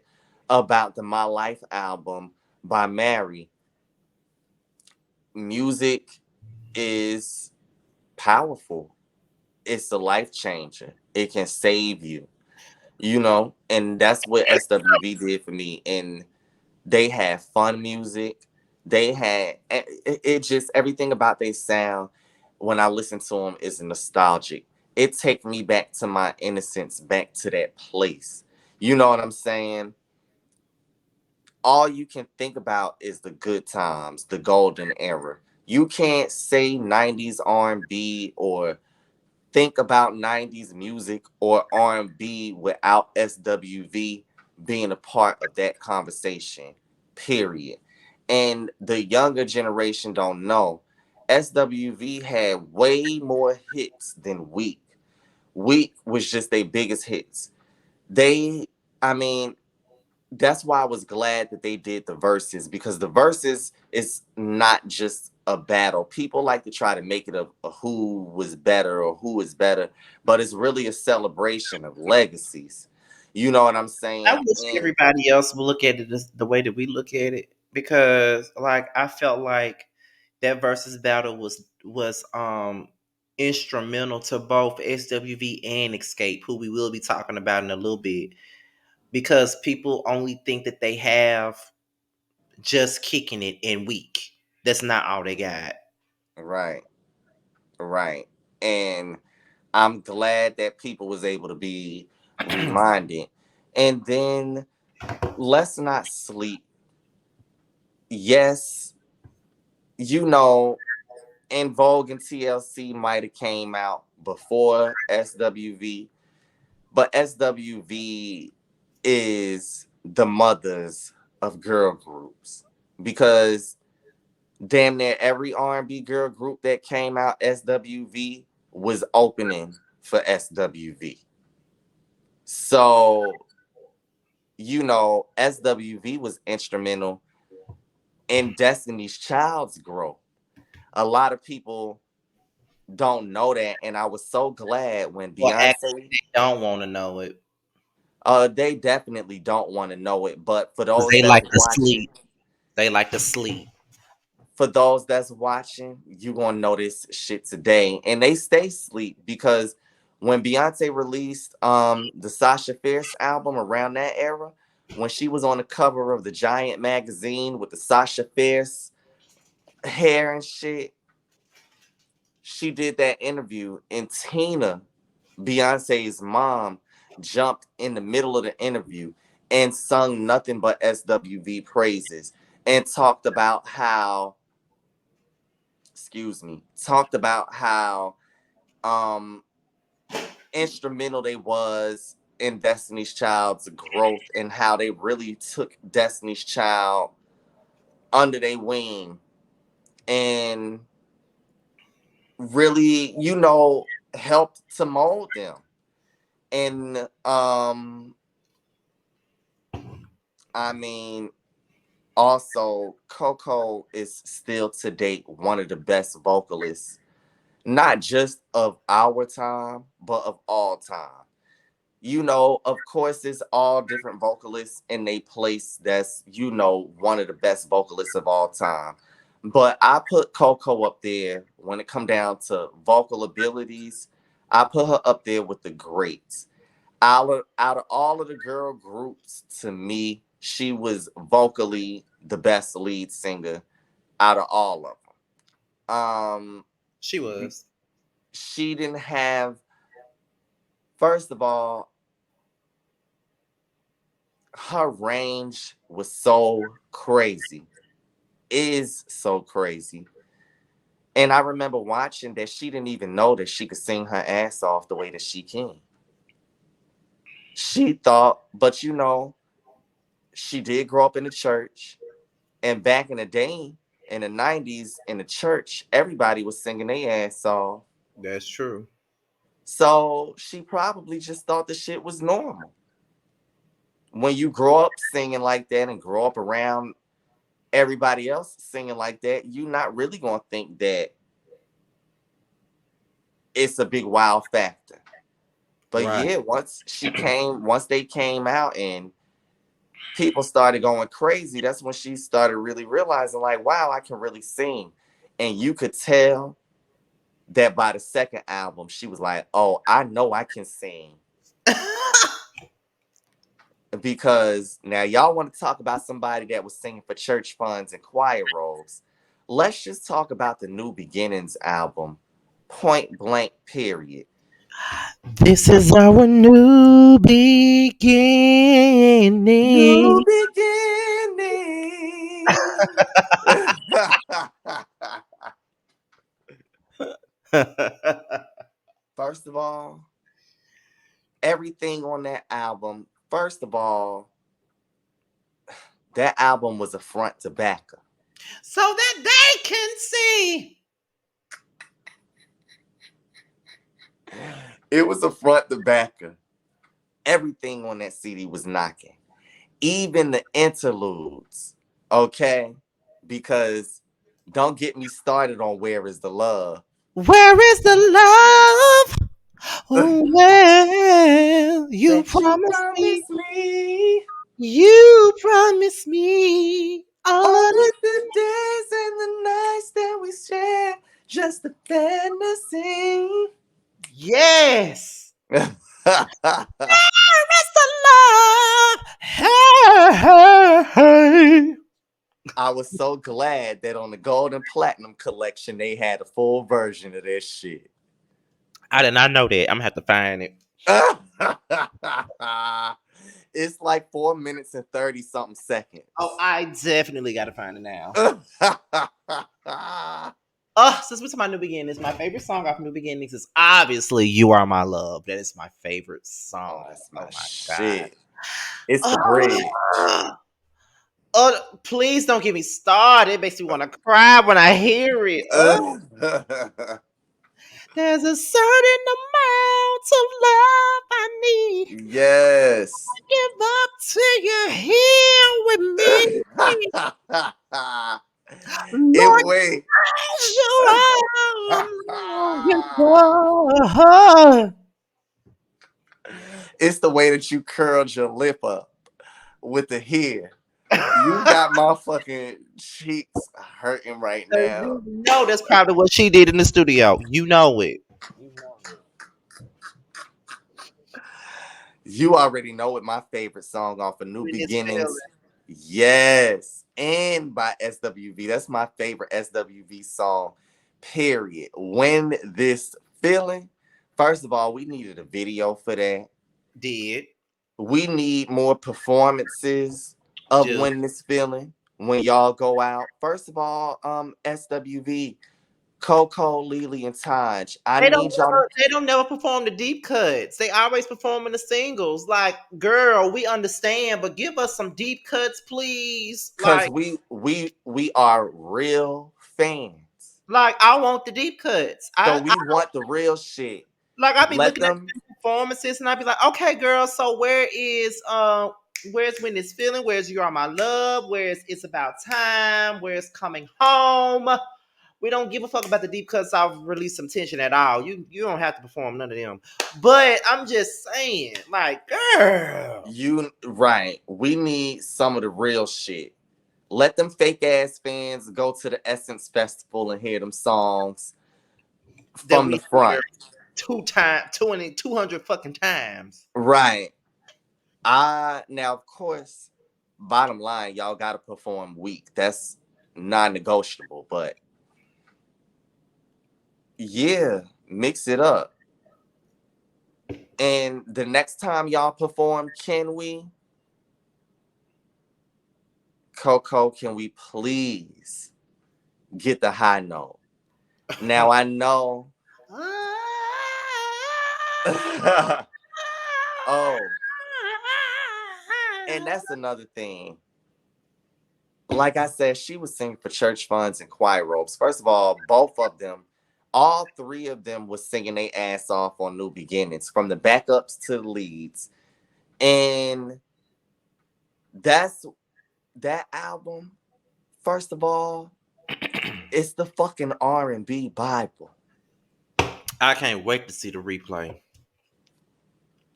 about the My Life album by Mary, music is powerful. It's a life changer. It can save you, and that's what SWV did for me. And they had fun music. They had it just everything about their sound. When I listen to them, is nostalgic. It take me back to my innocence, back to that place. You know what I'm saying? All you can think about is the good times, the golden era. You can't say 90s R&B or think about 90s music or R&B without SWV being a part of that conversation, period. And the younger generation don't know. SWV had way more hits than Weak. Weak was just their biggest hits. They, I mean, that's why I was glad that they did the verses, because the verses is not just a battle. People like to try to make it a who was better or who is better, but it's really a celebration of legacies. You know what I'm I saying? wish And everybody else would look at it the way that we look at it, because like I felt like that versus battle was instrumental to both SWV and Escape, who we will be talking about in a little bit, because people only think that they have just kicking it and weak. That's not all they got. right, right. And I'm glad that people was able to be reminded. And then let's not sleep. Yes, you know, In Vogue and TLC might have came out before SWV, but SWV is the mothers of girl groups, because damn near every R&B girl group that came out SWV was opening for SWV. So, SWV was instrumental in Destiny's Child's growth. A lot of people don't know that, and I was so glad when Well, actually, Beyonce. they don't want to know it They definitely don't want to know it, but because they like to sleep. They like to sleep. for those that's watching, you gonna know this shit today, and they stay sleep, because when Beyonce released the Sasha Fierce album around that era, when she was on the cover of the Giant magazine with the Sasha Fierce hair and shit, she did that interview, and Tina, Beyonce's mom, jumped in the middle of the interview and sung nothing but SWV praises, and talked about how um instrumental they was in Destiny's Child's growth, and how they really took Destiny's Child under their wing and really, helped to mold them. And I mean, also, Coco is still to date one of the best vocalists, not just of our time, but of all time. Of course, it's all different vocalists in a place that's, one of the best vocalists of all time. But I put Coco up there when it come down to vocal abilities. I put her up there with the greats. Out of all of the girl groups, to me, she was vocally the best lead singer out of all of them. She was. She didn't have, first of all, her range was so crazy, is so crazy. And I remember watching that she didn't even know that she could sing her ass off the way that she can. She thought, but she did grow up in the church. And back in the day, in the 90s, in the church, everybody was singing their ass off. That's true. So she probably just thought the shit was normal. When you grow up singing like that and grow up around everybody else singing like that, you're not really going to think that it's a big wow factor. But Right. yeah, once they came out and people started going crazy, that's when she started really realizing, like, wow, I can really sing. And you could tell that by the second album, she was like, oh, I know I can sing. Because now y'all want to talk about somebody that was singing for church funds and choir robes. Let's just talk about the New Beginnings album, point blank, period. This is our new beginning. New beginning. First of all, everything on that album, first of all, that album was a front to backer. So that they can see. It was a front to backer. Everything on that CD was knocking. Even the interludes, okay? Because don't get me started on Where Is the Love. Where is the love? Oh, well, you That you promised me. promised me You promised me all all of of the days and the nights that we share, just a fantasy. yes. I Where is the love? Hey, hey, hey. was so glad that on the Gold and Platinum collection they had a full version of this shit. I did not know that. I'm gonna have to find it. It's like 4 minutes and 30 something seconds. Oh, I definitely gotta find it now. Since we're talking about New Beginnings, my favorite song off New Beginnings is obviously "You Are My Love." That is my favorite Oh, song. that's Oh my my god. shit. It's the bridge. Please don't get me started. It makes me want to cry when I hear it. There's a certain amount of love I need. Yes. Give up till you're here with me. It Lord, wait. as you are. It's the way that you curled your lip up with the hair. You got my fucking cheeks hurting right now. You know that's probably what she did in the studio. You know it. You know it. You already know what my favorite song off of New When it's feeling. Beginnings. Yes. And by SWV. That's my favorite SWV song. Period. When This Feeling. First of all, we needed a video for that. Did. We need more performances of Do. When This Feeling when y'all go out. First of all, SWV, Coco, Lily, and Taj. I need y'all to They don't never perform the deep cuts. They always perform in the singles. Like, girl, we understand, but give us some deep cuts, please. because we are real fans. I want the deep cuts. So we want the real shit. I be Let looking at them the performances and I be like, okay, girl, so where's When It's Feeling? Where's You Are My Love? Where's It's About Time? Where's Coming Home? We don't give a fuck about the deep cuts. I'll release some tension at all. You don't have to perform none of them. But I'm just saying, like, girl. you right. We need some of the real shit. Let them fake ass fans go to the Essence Festival and hear them songs That from the we front. hear 200 fucking times. Right. Now of course, bottom line, y'all gotta perform weak. That's non-negotiable, but yeah, mix it up. And the next time y'all perform, Coco, can we please get the high note? Now I know. Oh, and that's another thing. Like I said, she was singing for church funds and choir robes. First of all, both of them, all three of them was singing their ass off on New Beginnings, from the backups to the leads. And that's that album, first of all, it's the fucking R&B Bible. I can't wait to see the replay.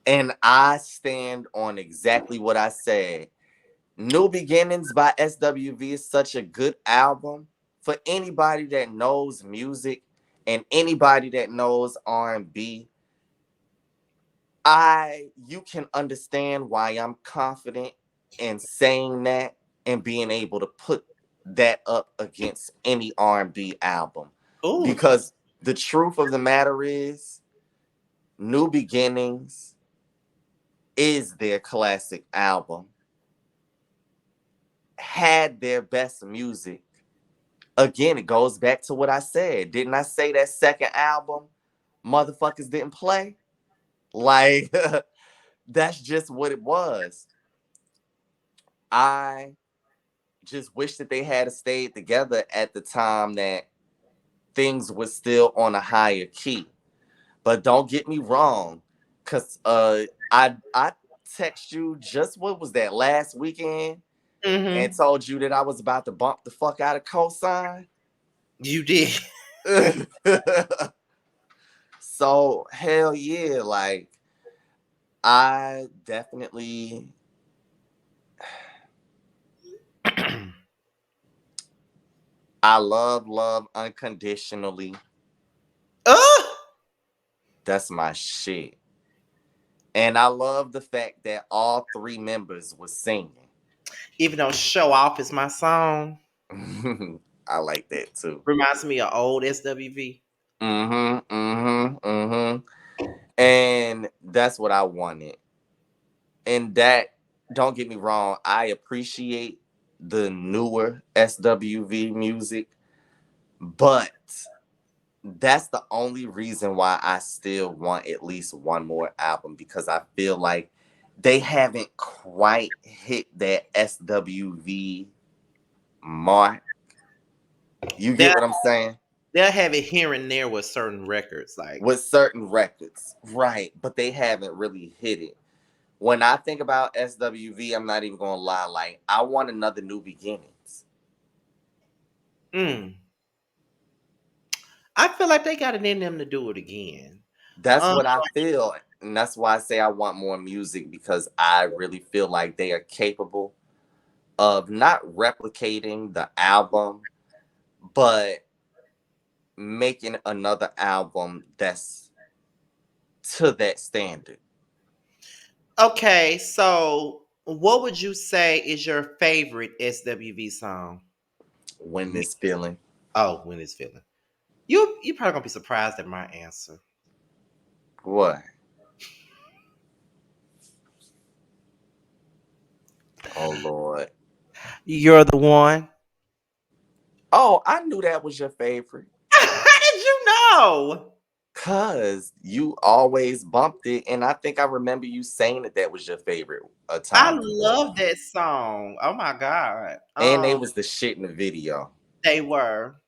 And I stand on exactly what I said. New Beginnings by SWV is such a good album for anybody that knows music and anybody that knows R&B. You can understand why I'm confident in saying that and being able to put that up against any R&B album. Ooh. Because the truth of the matter is, New Beginnings is their classic album. Had their best music. Again, it goes back to what I said. Didn't I say that second album motherfuckers didn't play. Like, that's just what it was. I just wish that they had stayed together at the time that things were still on a higher key. But don't get me wrong, cause I text you just what was that last weekend and Mm-hmm. told you that I was about to bump the fuck out of cosign. You did. So hell yeah, like I definitely I love unconditionally. Oh, That's my shit. And I love the fact that all three members was singing. even though "Show Off" is my song, I like that too. reminds me of old SWV. Mm-hmm. And that's what I wanted. And that, don't get me wrong, I appreciate the newer SWV music, but that's the only reason why I still want at least one more album because I feel like they haven't quite hit that SWV mark. You get They'll what I'm saying? they'll have it here and there with certain records, like With certain records, right? But they haven't really hit it. When I think about SWV, I'm not even gonna lie. Like, I want another New Beginnings. mm, I feel like they got it in them to do it again. That's Um, what I feel, and that's why I say I want more music because I really feel like they are capable of not replicating the album, but making another album that's to that standard. okay, so what would you say is your favorite SWV song? When Me. this feeling, Oh, when it's feeling. You probably gonna be surprised at my answer. what? Oh Lord. You're the one. Oh, I knew that was your favorite. How did you know? Cause you always bumped it, and I think I remember you saying that that was your favorite a I time before. love that song. Oh my god. And they was the shit in the video. They were,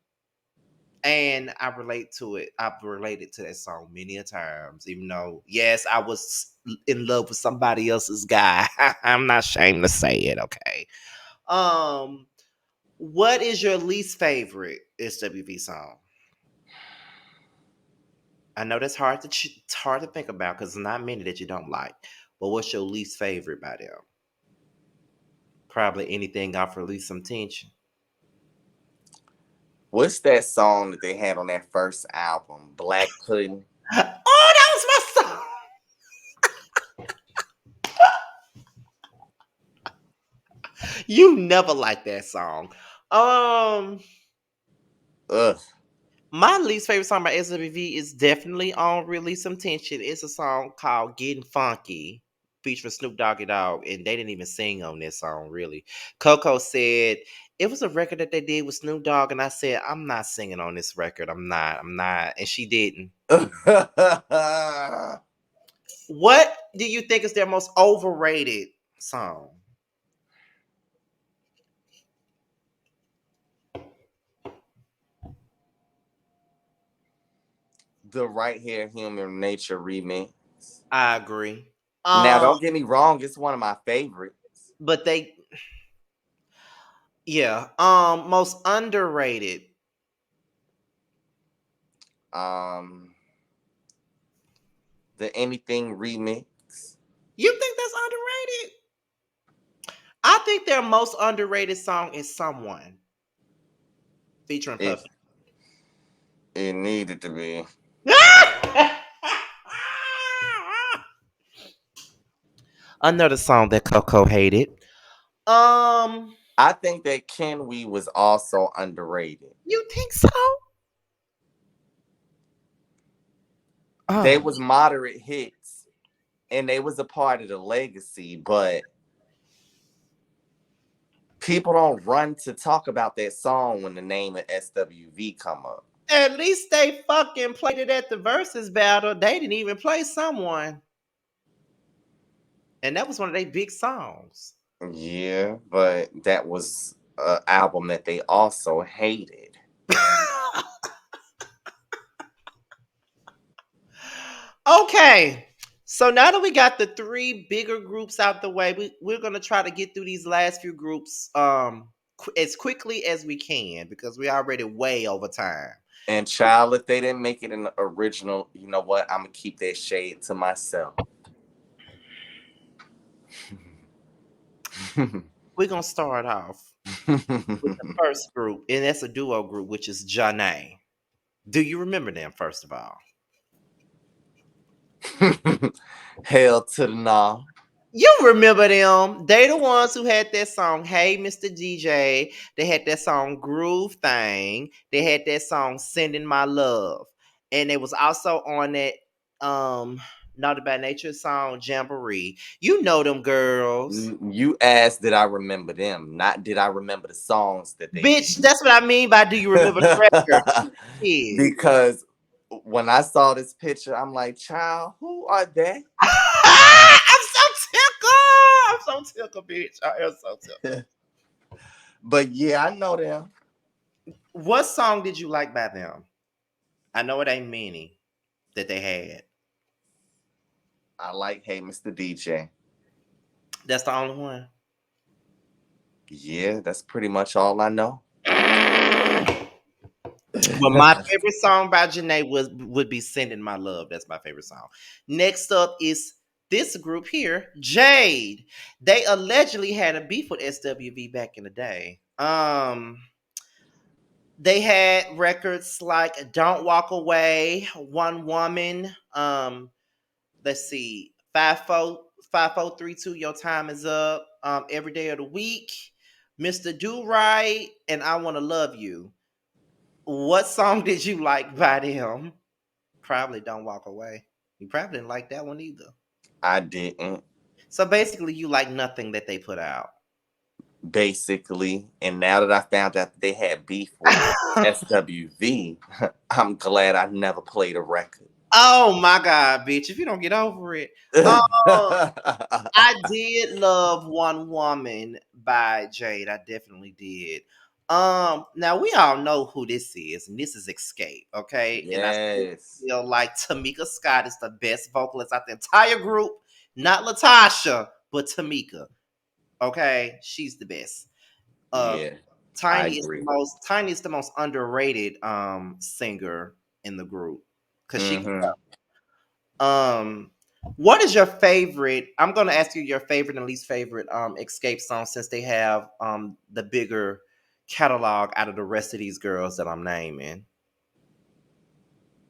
and I relate to it. I've related to that song many a times, even though yes, I was in love with somebody else's guy. I'm not ashamed to say it. Okay. Um, what is your least favorite SWV song? I know that's hard to it's hard to think about because there's not many that you don't like. But what's your least favorite by them? Probably anything off Release Some Tension. What's that song that they had on that first album? Black Pudding. Oh, that was my song. You never liked that song. Um, Ugh. my least favorite song by SWV is definitely on Release Some Tension. It's a song called Getting Funky, featuring Snoop Doggy Dogg, and they didn't even sing on this song, really. Coco said it was a record that they did with Snoop Dogg, and I said, I'm not singing on this record. I'm not. And she didn't. What do you think is their most overrated song? The Right Here Human Nature remix. I agree. Now, Um, don't get me wrong, it's one of my favorites. but they, yeah. Most underrated. Um, the Anything remix. You think that's underrated? I think their most underrated song is "Someone" featuring It Puffy. it needed to be. Another song that Coco hated. Um, I think that Ken We was also underrated. you think so? They Oh, was moderate hits and they was a part of the legacy, but people don't run to talk about that song when the name of SWV come up. At least they fucking played it at the versus battle. They didn't even play someone. And that was one of their big songs. Yeah, but that was an album that they also hated. Okay. So now that we got the three bigger groups out the way, we're gonna try to get through these last few groups as quickly as we can because we already way over time. And child, if they didn't make it an original, you know what? I'm gonna keep that shade to myself. We're gonna start off with the first group, and that's a duo group, which is Janae. Do you remember them, first of all? Hell to the nah. You remember them. They the ones who had that song, Hey Mr. DJ. They had that song Groove Thing. They had that song Sending My Love. And they was also on that Naughty by Nature song Jamboree. You know them girls. You asked, did I remember them? Not did I remember the songs that they Bitch, did. that's what I mean by do you remember the record? Yeah. Because when I saw this picture, I'm like, child, who are they? I'm so tickled. I'm so tickled, bitch. I am so tickled. But yeah, I know them. What song did you like by them? I know it ain't many that they had. I like Hey Mr. DJ. That's the only one. Yeah, that's pretty much all I know. Well, my favorite song by Janae would be "Sending My Love." That's my favorite song. Next up is this group here, Jade. They allegedly had a beef with SWV back in the day. They had records like "Don't Walk Away," "One Woman." Let's see, 5432. Your time is up. Every day of the week, Mr. Do Right, and I Want to Love You. What song did you like by them? Probably Don't Walk Away. You probably didn't like that one either. I didn't, So basically, you like nothing that they put out. basically. And now that I found out that they had beef with SWV, I'm glad I never played a record. Oh my God, bitch. If you don't get over it. I did love One Woman by Jade. I definitely did. Now we all know who this is, and this is Escape, okay? And I still Yes. feel like Tamika Scott is the best vocalist out the entire group. Not Latasha, but Tamika. Okay, she's the best. Yeah, I agree. Tiny is the most underrated singer in the group because she can Hmm. um, what is your favorite? I'm gonna ask you your favorite and least favorite Escape song since they have the bigger catalog out of the rest of these girls that I'm naming.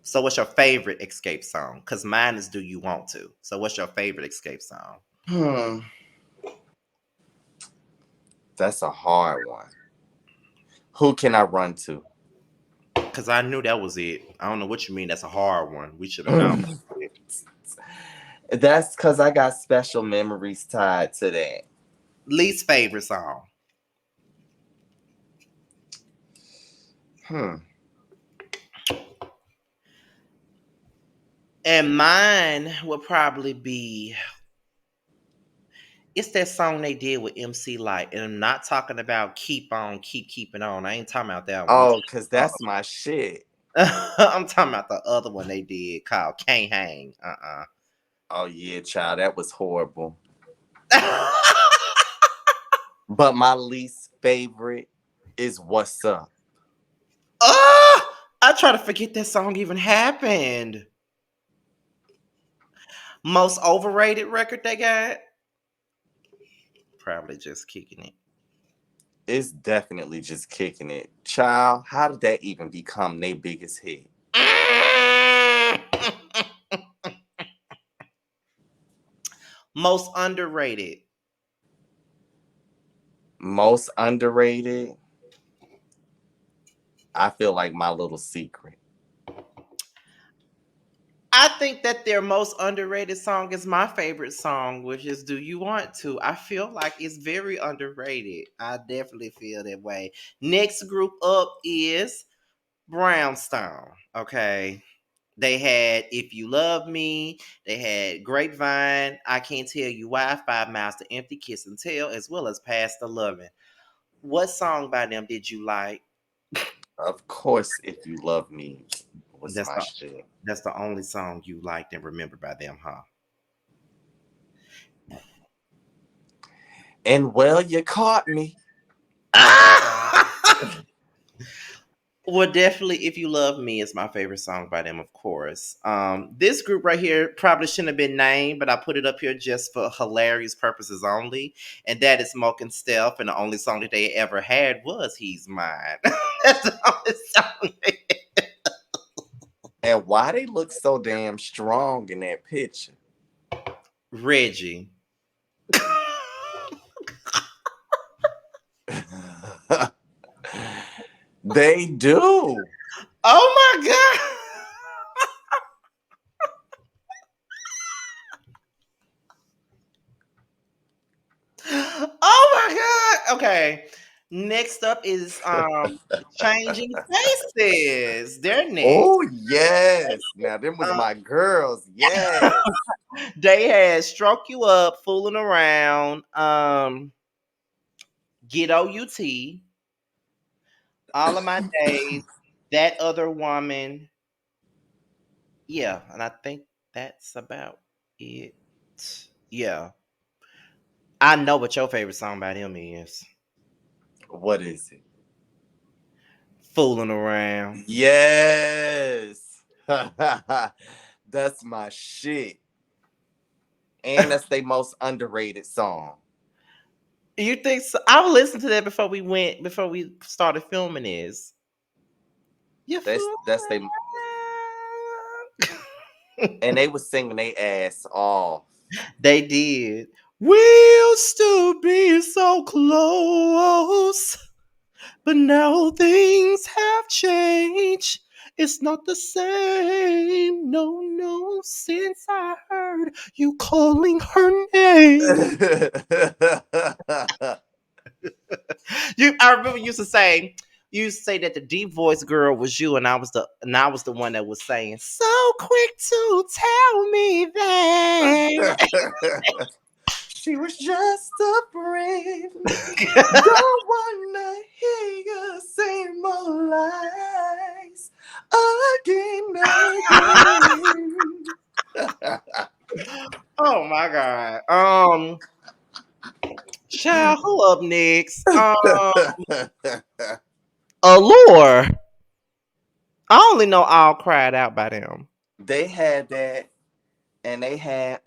So what's your favorite Escape song? Because mine is Do You Want To. So what's your favorite Escape song? Hmm. That's a hard one. Who can I run to? Because I knew that was it. I don't know what you mean. That's a hard one. We should have known. That's because I got special memories tied to that. Least favorite song. Hmm. And mine would probably be it's that song they did with MC Light, and I'm not talking about "Keep On, Keeping On." I ain't talking about that one. Oh, because that's my shit. I'm talking about the other one they did called "Can't Hang." Oh, yeah, child, that was horrible. But my least favorite is What's Up. Oh, I try to forget that song even happened. Most overrated record they got? Probably Just Kicking It. It's definitely Just Kicking It. Child, how did that even become their biggest hit? Most underrated. Most underrated, I feel like My Little Secret. I think that their most underrated song is my favorite song, which is Do You Want To? I feel like it's very underrated. I definitely feel that way. Next group up is Brownstone. Okay. They had If You Love Me, they had Grapevine, I Can't Tell You Why, 5 Miles to Empty, Kiss and Tell, as well as Past the Lovin'. What song by them did you like? Of course, If You Love Me was That's my the shit. that's the only song you liked and remember by them, huh? And well, you caught me. Well, definitely, If You Love Me is my favorite song by them, of course. This group right here probably shouldn't have been named, but I put it up here just for hilarious purposes only. And that is Smoke and Stealth, and the only song that they ever had was He's Mine. That's the only song And why they look so damn strong in that picture? Reggie. They do. Oh my God. Oh my God. Okay. Next up is Changing Faces. They're next. Oh yes. Now them was my girls. Yes. They had Stroke You Up, Fooling Around, Get OUT, All of My Days, That Other Woman. Yeah, and I think that's about it. Yeah. I know what your favorite song by them is. What is it? Fooling Around. Yes. That's my shit. And that's their most underrated song. You think so? I would listen to that before we started filming this. You fooling That's they around. and they was singing their ass off. They did. We'll still be so close, but now things have changed. It's not the same, no, no, since I heard you calling her name. I remember you used to say that the deep voice girl was you, and I was the one that was saying, so quick to tell me that. She was just a friend. Don't wanna hear you say more lies again. Oh my god. Child, who up next? Allure. I only know All Cried Out by them. They had that, and they had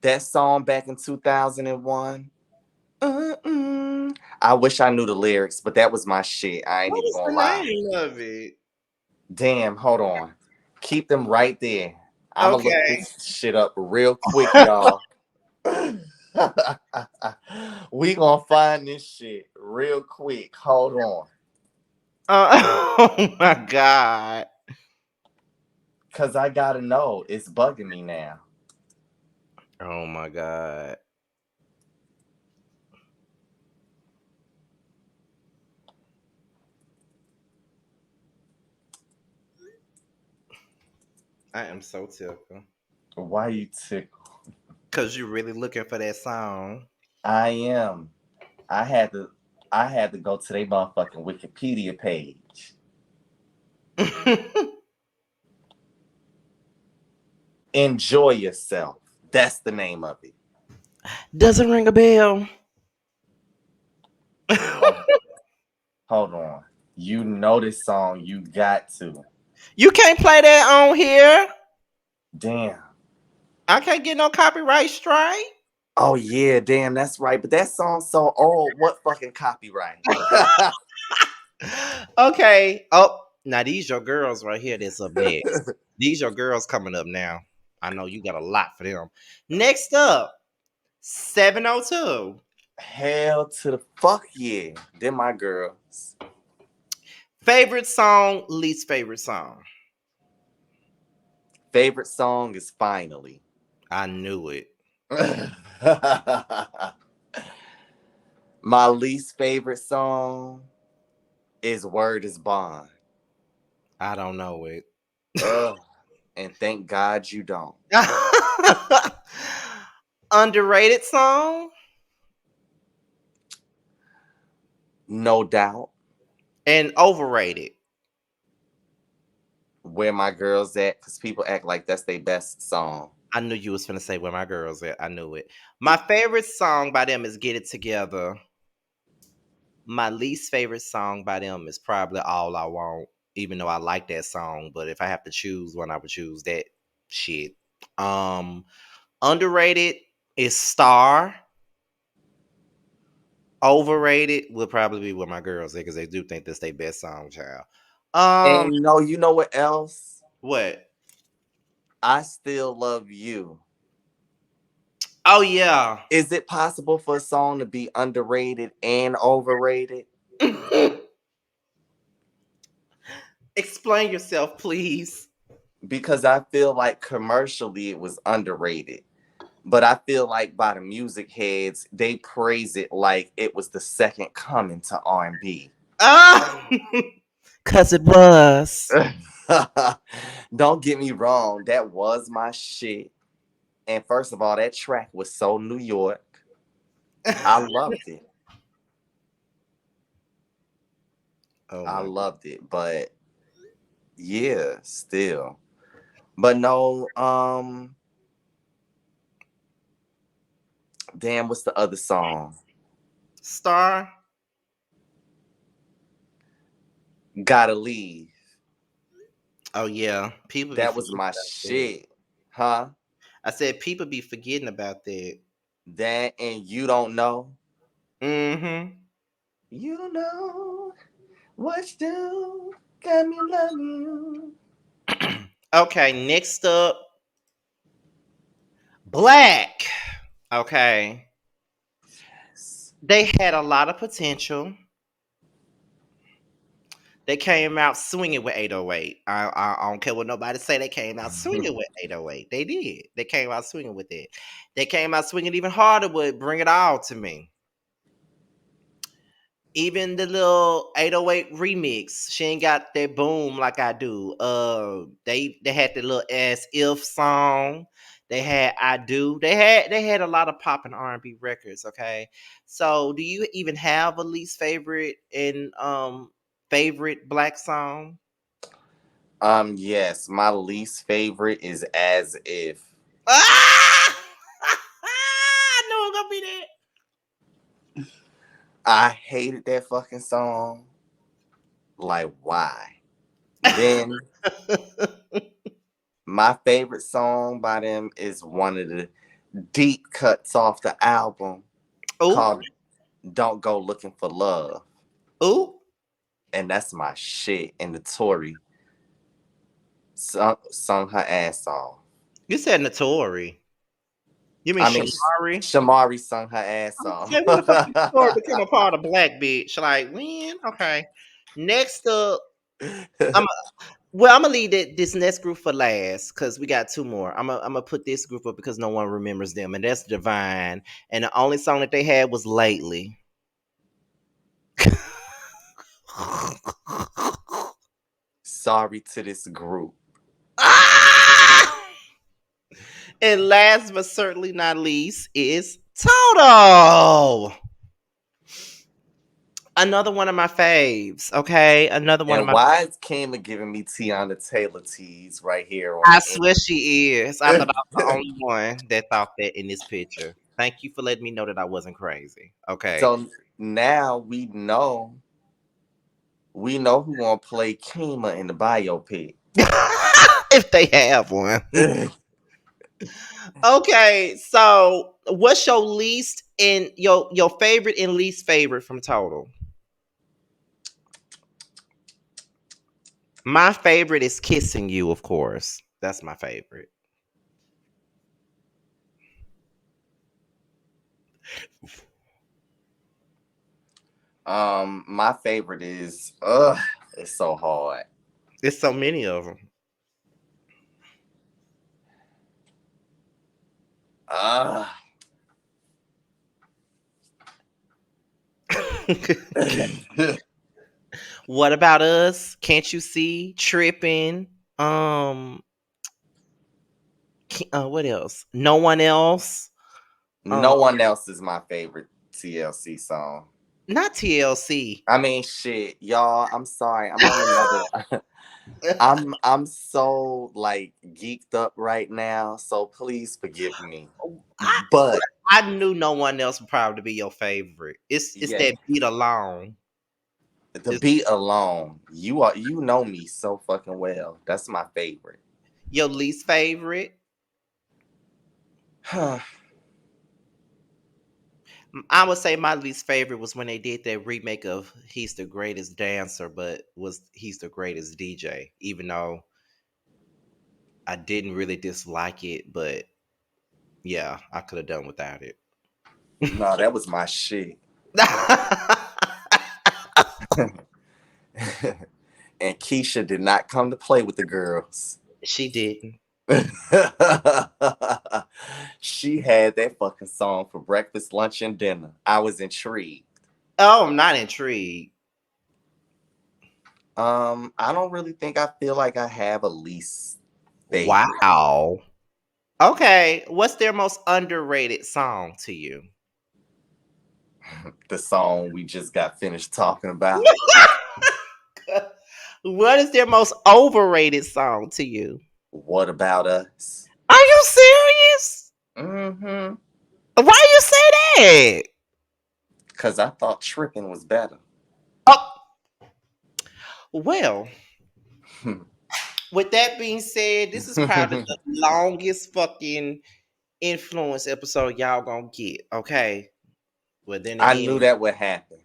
that song back in 2001. I wish I knew the lyrics, but that was my shit. I ain't What even was the gonna lie. name of it? Damn, hold on. Keep them right there. I'm gonna look Okay. this shit up real quick, y'all. We gonna find this shit real quick. Hold on. Oh my god. Cause I gotta know. It's bugging me now. Oh my god. I am so tickled. Why you tickle? Cause you're really looking for that song. I am. I had to I had to go to their motherfucking Wikipedia page. Enjoy yourself. That's the name of it. Doesn't ring a bell. Hold, hold on. You know this song, you got to. You can't play that on here. Damn. I can't get no copyright strike. Oh yeah, damn, that's right. But that song's so old. What fucking copyright? Okay. Oh, now these your girls right here that's up next. These your girls coming up now. I know you got a lot for them. Next up, 702. Hell to the fuck yeah. They're my girls. Favorite song, least favorite song. Favorite song is Finally. I knew it. My least favorite song. is Word is Bond. I don't know it. Ugh. And thank God you don't. Underrated song No doubt. and overrated. Where My Girls At, because people act like that's their best song. I knew you was finna say where my girls at. I knew it. My favorite song by them is "Get It Together." My least favorite song by them is probably "All I Want," even though I like that song. But if I have to choose one, I would choose that shit. Um, Underrated is "Star." Overrated would probably be "Where My Girls At" because they do think that's their best song, child. Um, And no, you know what else? what? I Still Love You. Oh yeah. Is it possible for a song to be underrated and overrated? Explain yourself, please. Because I feel like commercially it was underrated. But I feel like by the music heads, they praise it like it was the second coming to R&B. Ah, cause it was. Don't get me wrong, that was my shit. And first of all, that track was so New York. I loved it. Oh I my. loved it. But yeah, still. But no, damn, what's the other song? Star. Gotta Leave. Oh yeah, people be That was forgetting my about that. shit. Huh? I said people be forgetting about that. That and You Don't Know. Mm-hmm. You don't know what you do. Got me love you. Okay, next up, Black. Okay, Yes. they had a lot of potential. They came out swinging with 808. I don't care what nobody say. They came out swinging with 808. They did. They came out swinging with it. They came out swinging even harder with "Bring It All to Me." Even the little 808 remix, she ain't got that boom like I do. They had the little "As If" song. They had "I Do." They had a lot of pop and R&B records. Okay, so do you even have a least favorite and favorite Black song? Yes, my least favorite is As If. Ah! I know it's gonna be I hated that fucking song. Like, why? Then that. my favorite song by them is one of the deep cuts off the album Oh, called Don't Go Looking for Love. oh! And that's my shit. And the Tory sung her ass off. You said Notori. You mean I mean, Shamari? Shamari sung her ass off. Okay, when the fuck did Notori become a part of Black bitch? Like when? Okay. Next up, I'm I'm gonna leave this next group for last because we got two more. I'm gonna put this group up because no one remembers them, and that's Divine. And the only song that they had was "Lately." Sorry to this group. Ah! And last but certainly not least is Toto. Another one of my faves. Okay, another one of And my. why is Kama giving me Tiana Taylor teas right here on I the swear she is. I thought end? I was the only one that thought that in this picture. Thank you for letting me know that I wasn't crazy. Okay. So now we know who gonna play Kima in the biopic. If they have one. Okay, so what's your least and your favorite and least favorite from Total? My favorite is Kissing You, of course. That's my favorite. My favorite is it's so hard. There's so many of them. Uh Okay. What About Us? Can't You See? Tripping. Um, what else? No One Else. Um, No One Else is my favorite TLC song. not TLC. I mean, shit, y'all. I'm sorry. I'm on another. I'm so like geeked up right now. So please forgive me. I, But I knew No One Else would probably be your favorite. It's yeah, that beat alone. the beat alone, you know me so fucking well. That's my favorite. Your least favorite? I would say my least favorite was when they did that remake of He's the Greatest Dancer, but was He's the Greatest DJ, even though I didn't really dislike it, but yeah, I could have done without it. No, that was my shit. And Keisha did not come to play with the girls. She didn't. She had that fucking song for breakfast, lunch, and dinner. I was intrigued. Oh, I'm not intrigued. I don't really think I feel like I have a least favorite. Wow. Okay, what's their most underrated song to you? The song we just got finished talking about. What is their most overrated song to you? What About Us? Are you serious? Mm-hmm. Why you say that? Cause I thought Tripping was better. Oh, well, with that being said, this is probably the longest fucking influence episode y'all gonna get. Okay. But then I knew again, that would happen.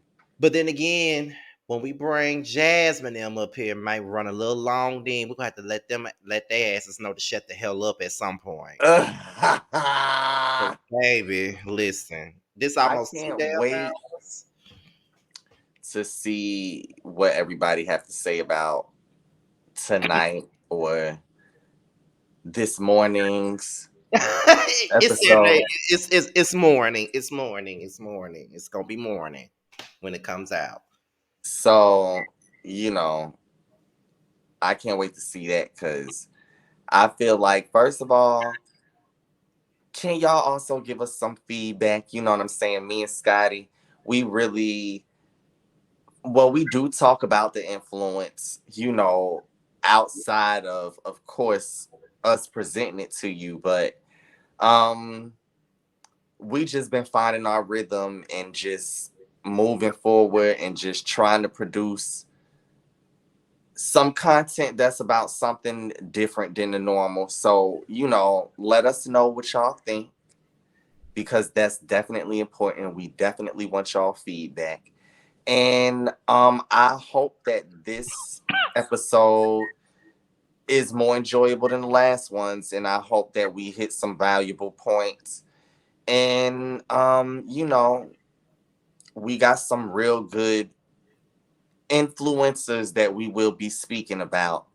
when we bring Jasmine them up here, it might run a little long. Then we're gonna have to let their asses know to shut the hell up at some point. I 'Cause, baby, listen, this almost two can't damn wait hours. to see what everybody have to say about tonight or this morning's It's episode. it's morning. It's morning. It's morning. It's gonna be morning when it comes out. So, you know, I can't wait to see that because I feel like, first of all, can y'all also give us some feedback? You know what I'm saying? Me and Scotty, we really, well, we do talk about the influence, outside of course, us presenting it to you, but um, we just been finding our rhythm and just moving forward and just trying to produce some content that's about something different than the normal. So, let us know what y'all think because that's definitely important. We definitely want y'all feedback. And I hope that this episode is more enjoyable than the last ones and I hope that we hit some valuable points. And we got some real good influencers that we will be speaking about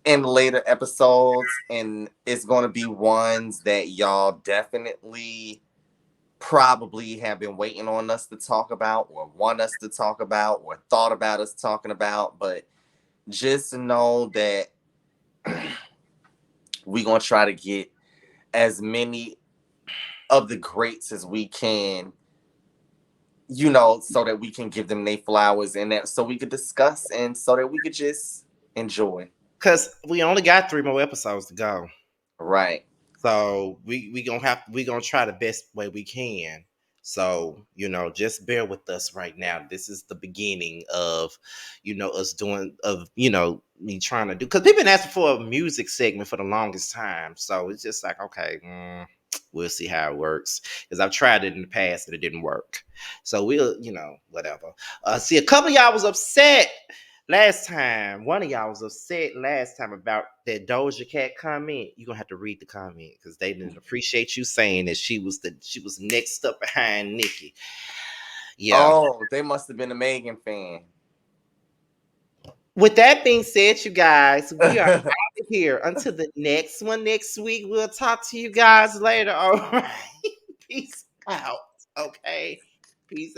in later episodes, and it's going to be ones that y'all definitely probably have been waiting on us to talk about or want us to talk about or thought about us talking about. But just know that we're going to try to get as many of the greats as we can, so that we can give them their flowers and that so we could discuss and so that we could just enjoy. Cause we only got 3 more episodes to go. Right. So we gonna try the best way we can. So, just bear with us right now. This is the beginning of, us doing of, me trying to do because people been asking for a music segment for the longest time. So it's just like, okay, we'll see how it works. Because I've tried it in the past and it didn't work. So we'll, whatever. See, a couple of y'all was upset last time. One of y'all was upset last time about that Doja Cat comment. You're gonna have to read the comment because they didn't appreciate you saying that she was next up behind Nikki. Yeah. Oh, they must have been a Megan fan. With that being said, you guys, we are out of here. Until the next one next week. We'll talk to you guys later. All right. Peace out. Okay. Peace